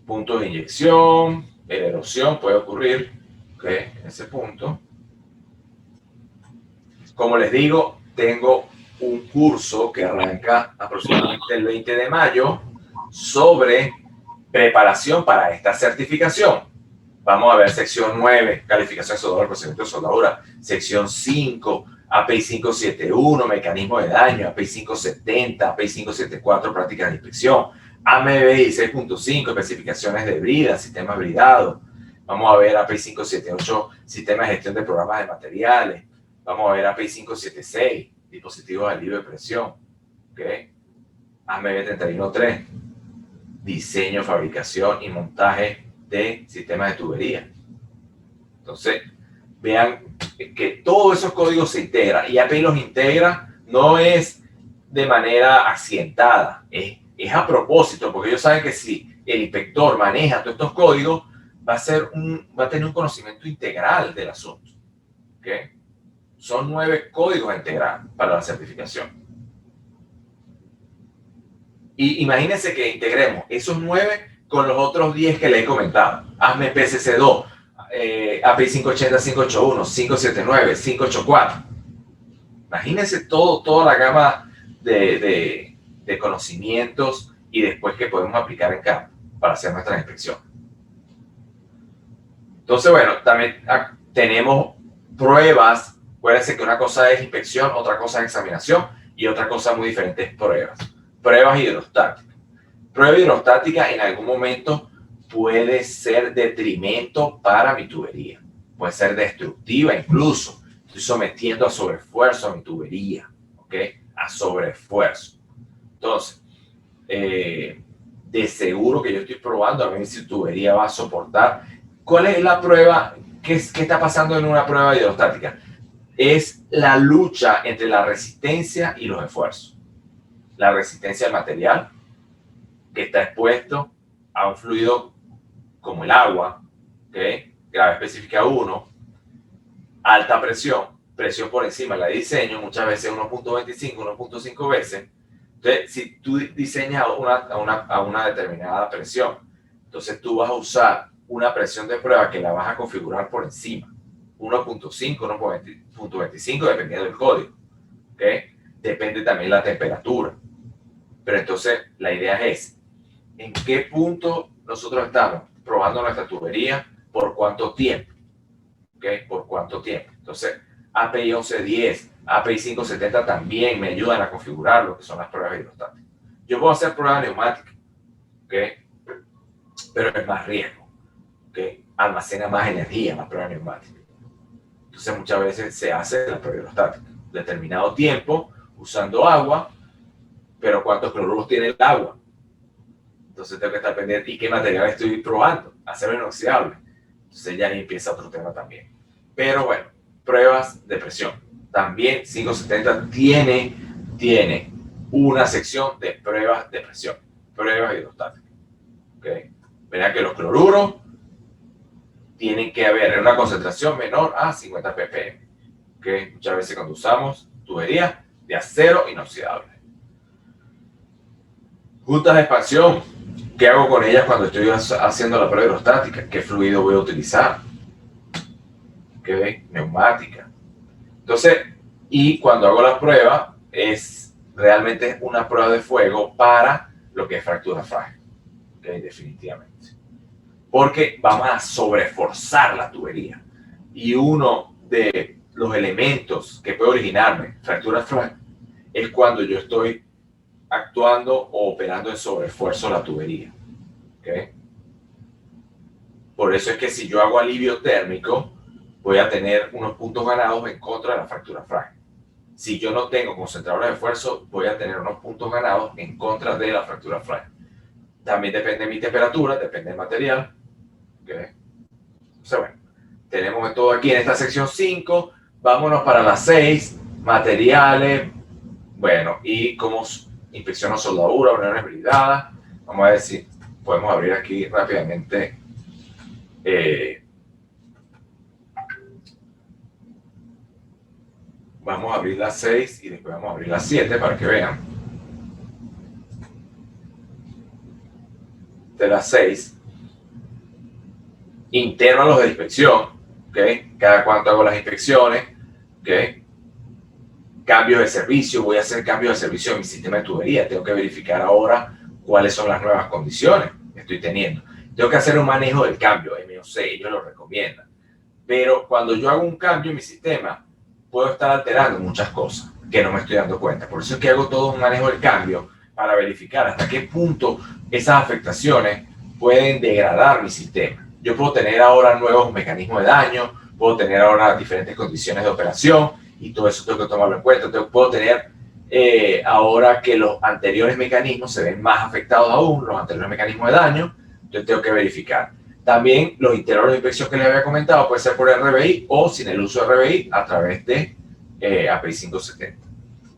Puntos de inyección, la erosión puede ocurrir, ¿okay? En ese punto. Como les digo, tengo un curso que arranca aproximadamente el 20 de mayo sobre preparación para esta certificación. Vamos a ver sección 9, calificación de soldadura, procedimiento de soldadura, sección 5, API 571, mecanismo de daño, API 570, API 574, prácticas de inspección, AMB 16.5, especificaciones de brida, sistemas bridados. Vamos a ver API 578, sistema de gestión de programas de materiales. Vamos a ver API 576, dispositivos de alivio de presión. ¿Okay? AMB 313, diseño, fabricación y montaje de sistemas de tubería. Entonces, vean que todos esos códigos se integran y API los integra, no es de manera accidentada, es a propósito, porque ellos saben que si el inspector maneja todos estos códigos, va a tener un conocimiento integral del asunto. ¿Okay? Son 9 códigos a integrar para la certificación. Y imagínense que integremos esos 9 con los otros 10 que les he comentado. Hazme PCC2, API 580, 581, 579, 584. Imagínense toda la gama de conocimientos y después que podemos aplicar en campo para hacer nuestra inspección. Entonces, bueno, también tenemos pruebas. Acuérdense que una cosa es inspección, otra cosa es examinación y otra cosa muy diferente es pruebas. Pruebas hidrostáticas. Prueba hidrostática en algún momento puede ser detrimento para mi tubería. Puede ser destructiva incluso. Estoy sometiendo a sobreesfuerzo a mi tubería. ¿Ok? A sobreesfuerzo. Entonces, de seguro que yo estoy probando a ver si tu tubería va a soportar. ¿Cuál es la prueba? ¿Qué está pasando en una prueba hidrostática? Es la lucha entre la resistencia y los esfuerzos. La resistencia al material que está expuesto a un fluido como el agua, ¿okay? Grave específica 1, alta presión, presión por encima de la de diseño, muchas veces 1.25, 1.5 veces. Entonces, si tú diseñas a una determinada presión, entonces tú vas a usar una presión de prueba que la vas a configurar por encima, 1.5, 1.25, dependiendo del código. ¿Okay? depende también la temperatura. Pero entonces la idea es, ¿en qué punto nosotros estamos probando nuestra tubería? ¿Por cuánto tiempo? ¿Okay? ¿Por cuánto tiempo? Entonces, API 1110, API 570 también me ayudan a configurar lo que son las pruebas hidrostáticas. Yo puedo hacer pruebas neumáticas, ¿okay? Pero es más riesgo, ¿okay? Almacena más energía la prueba neumática. Entonces, muchas veces se hace la prueba hidrostática. Determinado tiempo, usando agua, pero ¿cuántos cloruros tiene el agua? Entonces tengo que estar pendiente y qué material estoy probando, acero inoxidable. Entonces ya ahí empieza otro tema también. Pero bueno, pruebas de presión. También 570 tiene una sección de pruebas de presión, pruebas hidrostáticas. ¿Okay? Verán que los cloruros tienen que haber una concentración menor a 50 ppm. ¿Okay? Muchas veces cuando usamos tuberías de acero inoxidable. Juntas de expansión. ¿Qué hago con ellas cuando estoy haciendo la prueba hidrostática? ¿Qué fluido voy a utilizar? ¿Qué neumática? Entonces, y cuando hago la prueba, es realmente una prueba de fuego para lo que es fractura frágil. ¿Okay? Definitivamente. Porque vamos a sobreforzar la tubería. Y uno de los elementos que puede originarme fractura frágil es cuando yo estoy actuando o operando en sobreesfuerzo la tubería. ¿Okay? Por eso es que si yo hago alivio térmico, voy a tener unos puntos ganados en contra de la fractura frágil. Si yo no tengo concentradores de esfuerzo, voy a tener unos puntos ganados en contra de la fractura frágil. También depende de mi temperatura, depende del material. ¿Okay? Entonces, bueno, tenemos todo aquí en esta sección 5. Vámonos para la 6, materiales. Bueno, y como inspección o soldadura, uniones blindadas. Vamos a ver si podemos abrir aquí rápidamente. Vamos a abrir la 6 y después vamos a abrir la 7 para que vean. De la 6, intervalos de inspección, ¿okay? Cada cuánto hago las inspecciones, ¿okay? Cambios de servicio, voy a hacer cambios de servicio en mi sistema de tubería, tengo que verificar ahora cuáles son las nuevas condiciones que estoy teniendo. Tengo que hacer un manejo del cambio, MOC, ellos lo recomiendan. Pero cuando yo hago un cambio en mi sistema, puedo estar alterando muchas cosas que no me estoy dando cuenta. Por eso es que hago todo un manejo del cambio para verificar hasta qué punto esas afectaciones pueden degradar mi sistema. Yo puedo tener ahora nuevos mecanismos de daño, puedo tener ahora diferentes condiciones de operación y todo eso tengo que tomarlo en cuenta. Entonces, puedo tener ahora que los anteriores mecanismos se ven más afectados aún, los anteriores mecanismos de daño, entonces tengo que verificar. También los intervalos de inspección que les había comentado puede ser por RBI o sin el uso de RBI a través de API 570.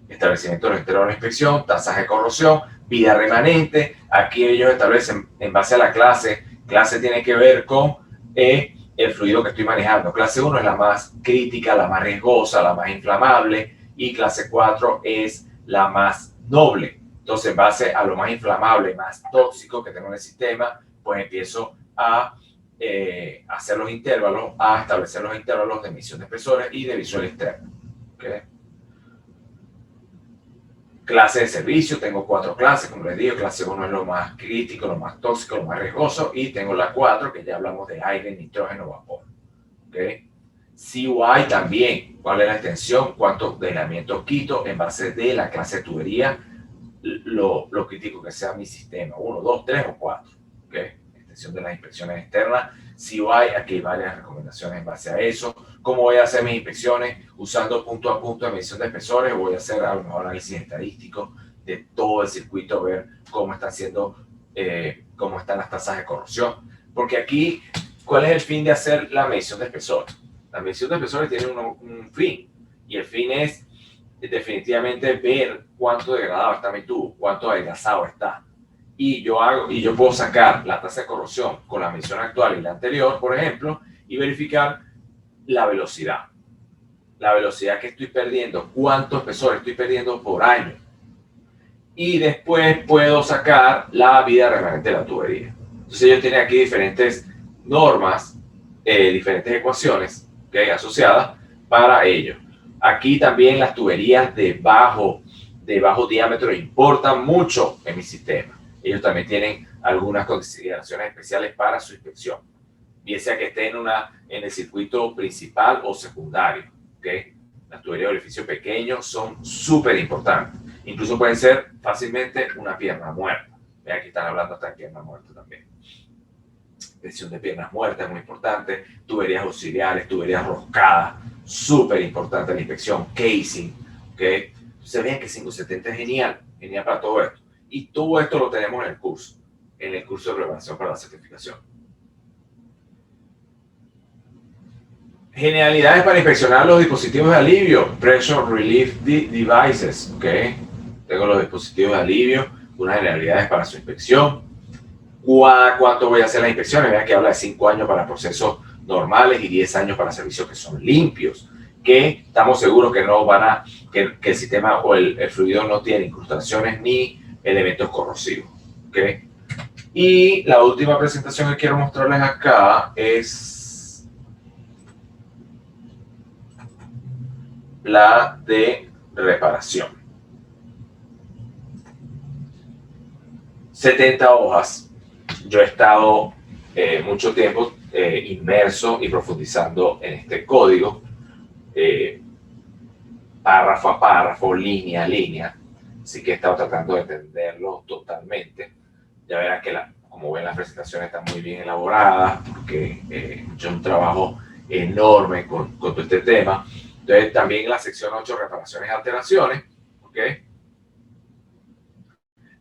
Establecimiento de los intervalos de inspección, tasas de corrosión, vida remanente. Aquí ellos establecen en base a la clase. Clase tiene que ver con el fluido que estoy manejando. Clase 1 es la más crítica, la más riesgosa, la más inflamable y clase 4 es la más noble. Entonces, en base a lo más inflamable, más tóxico que tengo en el sistema, pues empiezo a hacer los intervalos, a establecer los intervalos de emisión de espesores y de visual externo. ¿Okay? Clase de servicio, tengo 4 clases, como les digo, clase 1 es lo más crítico, lo más tóxico, lo más riesgoso, y tengo la 4, que ya hablamos de aire, nitrógeno, vapor. ¿Okay? CUI también, cuál es la extensión, cuánto de aislamiento quito en base de la clase de tubería, lo crítico que sea mi sistema, 1, 2, 3 o 4. ¿Okay? De las inspecciones externas. CUI, aquí hay varias recomendaciones en base a eso. ¿Cómo voy a hacer mis inspecciones? Usando punto a punto de medición de espesores, o voy a hacer a lo mejor análisis estadístico de todo el circuito, ver cómo está haciendo, cómo están las tasas de corrosión. Porque aquí, ¿cuál es el fin de hacer la medición de espesores? La medición de espesores tiene un fin, y el fin es definitivamente ver cuánto degradado está mi tubo, cuánto adelgazado está. Y yo puedo sacar la tasa de corrosión con la medición actual y la anterior, por ejemplo, y verificar la velocidad. La velocidad que estoy perdiendo, cuánto espesor estoy perdiendo por año. Y después puedo sacar la vida remanente de la tubería. Entonces yo tengo aquí diferentes normas, diferentes ecuaciones que hay asociadas para ello. Aquí también las tuberías de bajo diámetro importan mucho en mi sistema. Ellos también tienen algunas consideraciones especiales para su inspección, bien sea que esté en el circuito principal o secundario. ¿Okay? Las tuberías de orificio pequeño son súper importantes. Incluso pueden ser fácilmente una pierna muerta. Vean, aquí están hablando hasta de pierna muerta también. Presión de piernas muertas es muy importante. Tuberías auxiliares, tuberías roscadas, súper importante la inspección. Casing, ¿okay? Se vean que 570 es genial, genial para todo esto. Y todo esto lo tenemos en el curso de preparación para la certificación. Genialidades para inspeccionar los dispositivos de alivio, Pressure Relief Devices, ¿ok? Tengo los dispositivos de alivio, unas genialidades para su inspección. ¿Cuánto voy a hacer las inspecciones? Vean que habla de 5 años para procesos normales y 10 años para servicios que son limpios, que estamos seguros que no que el sistema o el fluido no tiene incrustaciones ni elementos corrosivos, ¿ok? Y la última presentación que quiero mostrarles acá es la de reparación. 70 hojas. Yo he estado mucho tiempo inmerso y profundizando en este código, párrafo a párrafo, línea a línea. Así que he estado tratando de entenderlo totalmente. Ya verán que, como ven, las presentaciones están muy bien elaboradas, porque he hecho un trabajo enorme con todo este tema. Entonces, también en la sección 8, reparaciones y alteraciones, ¿ok?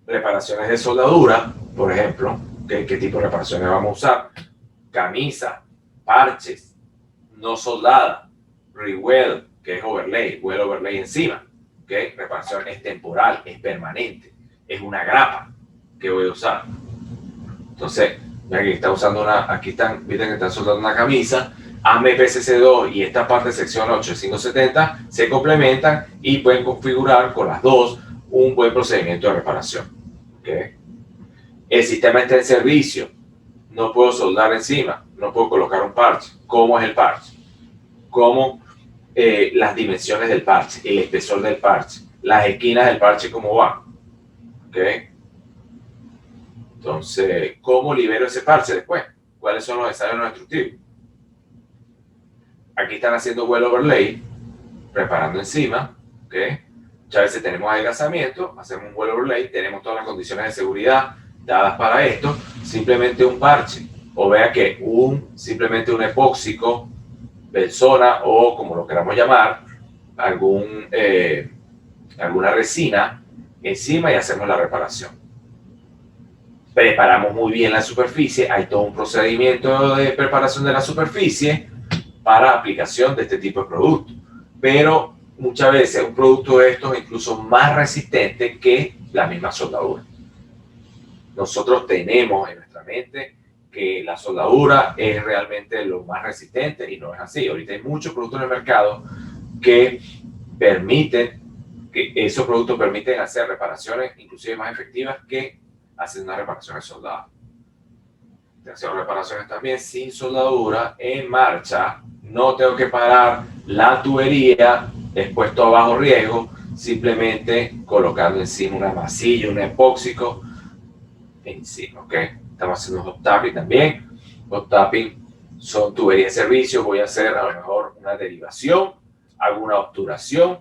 Reparaciones de soldadura, por ejemplo, ¿qué tipo de reparaciones vamos a usar? Camisa, parches, no soldada, reweld, que es overlay, weld overlay encima, ¿ok? Reparación es temporal, es permanente, es una grapa que voy a usar. Entonces, aquí está usando visten que están soldando una camisa, AMPCC2 y esta parte de sección 8 de 570 se complementan y pueden configurar con las dos un buen procedimiento de reparación. ¿Okay? El sistema está en servicio, no puedo soldar encima, no puedo colocar un parche. ¿Cómo es el parche? ¿Cómo las dimensiones del parche, el espesor del parche, las esquinas del parche, cómo van? ¿Okay? Entonces, ¿cómo libero ese parche después? ¿Cuáles son los ensayos no destructivos? Aquí están haciendo weld overlay, preparando encima, ¿ok? Ya a veces tenemos adelgazamiento, hacemos un weld overlay, tenemos todas las condiciones de seguridad dadas para esto, simplemente un parche, o vea que simplemente un epóxico, Belsona o como lo queramos llamar, alguna resina encima y hacemos la reparación. Preparamos muy bien la superficie, hay todo un procedimiento de preparación de la superficie para aplicación de este tipo de producto, pero muchas veces un producto de estos es incluso más resistente que la misma soldadura. Nosotros tenemos en nuestra mente que la soldadura es realmente lo más resistente y no es así. Ahorita hay muchos productos en el mercado que esos productos permiten hacer reparaciones inclusive más efectivas que hacer una reparación de soldado. Hacer reparaciones también sin soldadura en marcha. No tengo que parar la tubería expuesto a bajo riesgo, simplemente colocando encima una masilla, un epóxico encima, ¿ok? Estamos haciendo hot tapping también. Hot tapping son tuberías de servicio. Voy a hacer a lo mejor una derivación, hago una obturación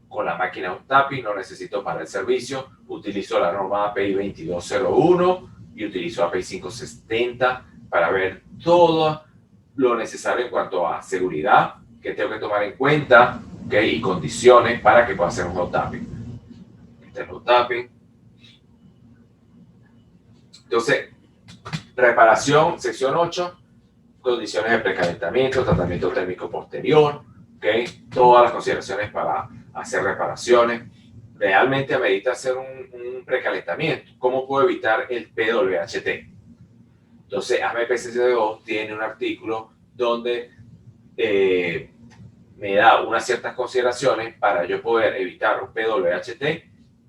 con la máquina hot tapping, no necesito para el servicio. Utilizo la norma API 2201 y utilizo API 570 para ver todo lo necesario en cuanto a seguridad que tengo que tomar en cuenta, ¿okay? Y condiciones para que pueda hacer un hot tapping. Este es el hot tapping. Entonces, reparación, sección 8, condiciones de precalentamiento, tratamiento térmico posterior, ¿okay? Todas las consideraciones para hacer reparaciones. Realmente amerita hacer un precalentamiento. ¿Cómo puedo evitar el PWHT? Entonces, AMPCC2 tiene un artículo donde me da unas ciertas consideraciones para yo poder evitar un PWHT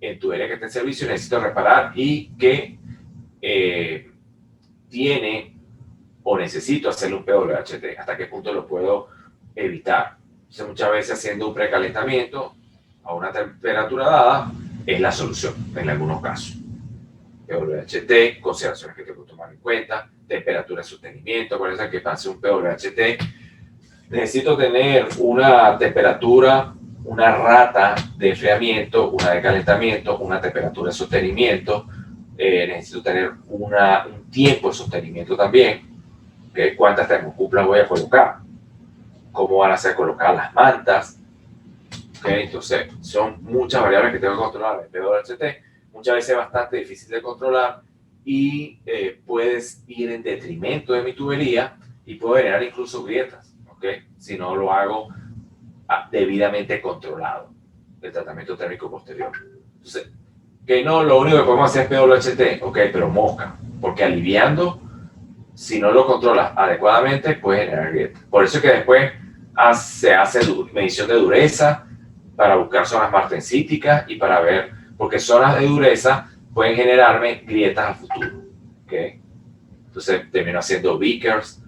en tubería que esté en servicio y necesito reparar y que tiene o necesito hacerle un PWHT. ¿Hasta qué punto lo puedo evitar? Entonces, muchas veces haciendo un precalentamiento a una temperatura dada es la solución en algunos casos. PWHT, consideraciones que tengo que tomar en cuenta, temperatura de sostenimiento. Acuérdense que para hacer un PWHT necesito tener una temperatura, una rata de enfriamiento, una de calentamiento, una temperatura de sostenimiento. Necesito tener un tiempo de sostenimiento también. ¿Okay? ¿Cuántas termocuplas voy a colocar? ¿Cómo van a ser colocadas las mantas? ¿Okay? Entonces, son muchas variables que tengo que controlar. El PWHT muchas veces es bastante difícil de controlar y puedes ir en detrimento de mi tubería y puedo generar incluso grietas, ¿okay? Si no lo hago debidamente controlado, el tratamiento térmico posterior. Entonces, que no, lo único que podemos hacer es PWHT, ok, pero mosca, porque aliviando, si no lo controlas adecuadamente, puede generar grietas. Por eso es que después se hace medición de dureza para buscar zonas martensíticas y para ver, porque zonas de dureza pueden generarme grietas a futuro, ¿ok? Entonces termino haciendo Vickers,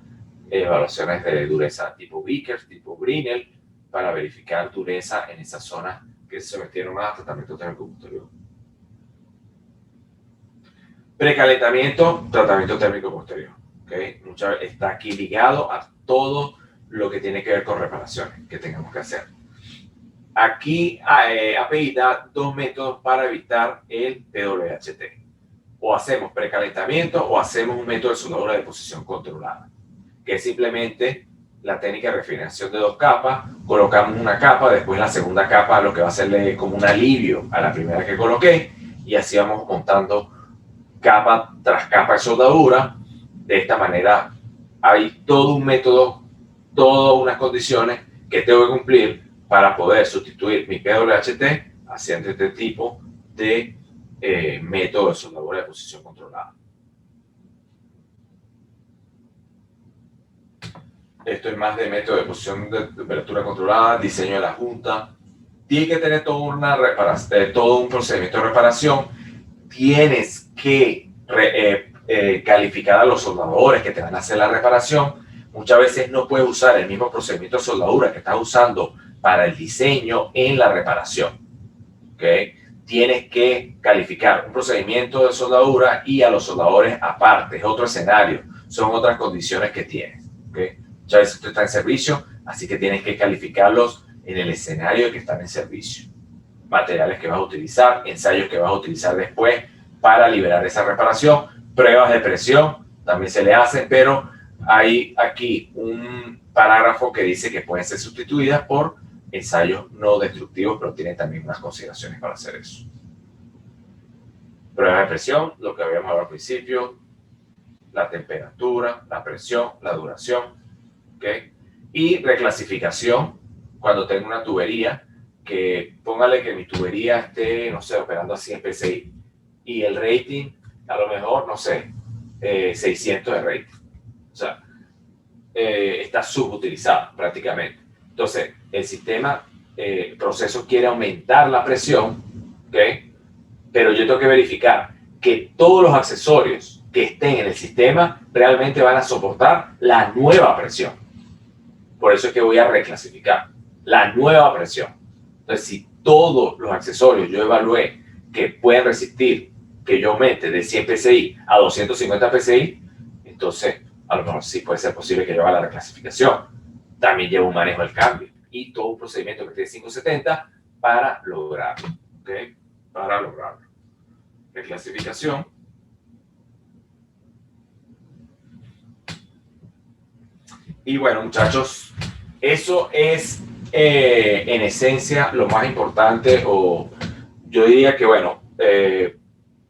evaluaciones de dureza tipo Vickers, tipo Brinell, para verificar dureza en esas zonas que se sometieron a tratamiento térmico posterior. Precalentamiento, tratamiento térmico posterior. ¿Okay? Está aquí ligado a todo lo que tiene que ver con reparaciones que tengamos que hacer. Aquí API da dos métodos para evitar el PWHT. O hacemos precalentamiento o hacemos un método de soldadura de posición controlada, que es simplemente la técnica de refinación de dos capas. Colocamos una capa, después la segunda capa lo que va a hacerle como un alivio a la primera que coloqué, y así vamos montando capa tras capa de soldadura. De esta manera hay todo un método, todas unas condiciones que tengo que cumplir para poder sustituir mi PWHT haciendo este tipo de método de soldadura de posición controlada. Esto es más de método de posición de temperatura controlada, diseño de la junta. Tiene que tener todo un procedimiento de reparación. Tienes que calificar a los soldadores que te van a hacer la reparación. Muchas veces no puedes usar el mismo procedimiento de soldadura que estás usando para el diseño en la reparación. ¿Okay? Tienes que calificar un procedimiento de soldadura y a los soldadores aparte. Es otro escenario, son otras condiciones que tienes. ¿Okay? Muchas veces tú estás en servicio, así que tienes que calificarlos en el escenario que están en servicio. Materiales que vas a utilizar, ensayos que vas a utilizar después para liberar esa reparación, pruebas de presión también se le hacen, pero hay aquí un parágrafo que dice que pueden ser sustituidas por ensayos no destructivos, pero tienen también unas consideraciones para hacer eso. Pruebas de presión, lo que habíamos hablado al principio, la temperatura, la presión, la duración, ¿okay? Y reclasificación, cuando tengo una tubería, que póngale que mi tubería esté, no sé, operando a 100 PSI y el rating, a lo mejor, no sé, 600 de rating. O sea, está subutilizado prácticamente. Entonces, el sistema, el proceso quiere aumentar la presión, ¿okay? Pero yo tengo que verificar que todos los accesorios que estén en el sistema realmente van a soportar la nueva presión. Por eso es que voy a reclasificar la nueva presión. Entonces, si todos los accesorios yo evalué que pueden resistir que yo aumente de 100 PSI a 250 PSI, entonces a lo mejor sí puede ser posible que yo haga la reclasificación. También llevo un manejo del cambio y todo un procedimiento que tiene 570 para lograrlo. ¿Okay? Para lograrlo. Reclasificación. Y bueno, muchachos, eso es en esencia lo más importante, o yo diría que, bueno,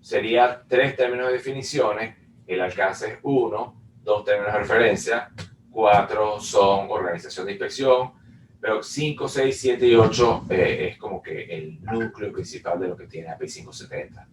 sería 3 términos de definiciones, el alcance es 1, 2 términos de referencia, 4 son organización de inspección, pero 5, 6, 7 y 8 es como que el núcleo principal de lo que tiene API 570.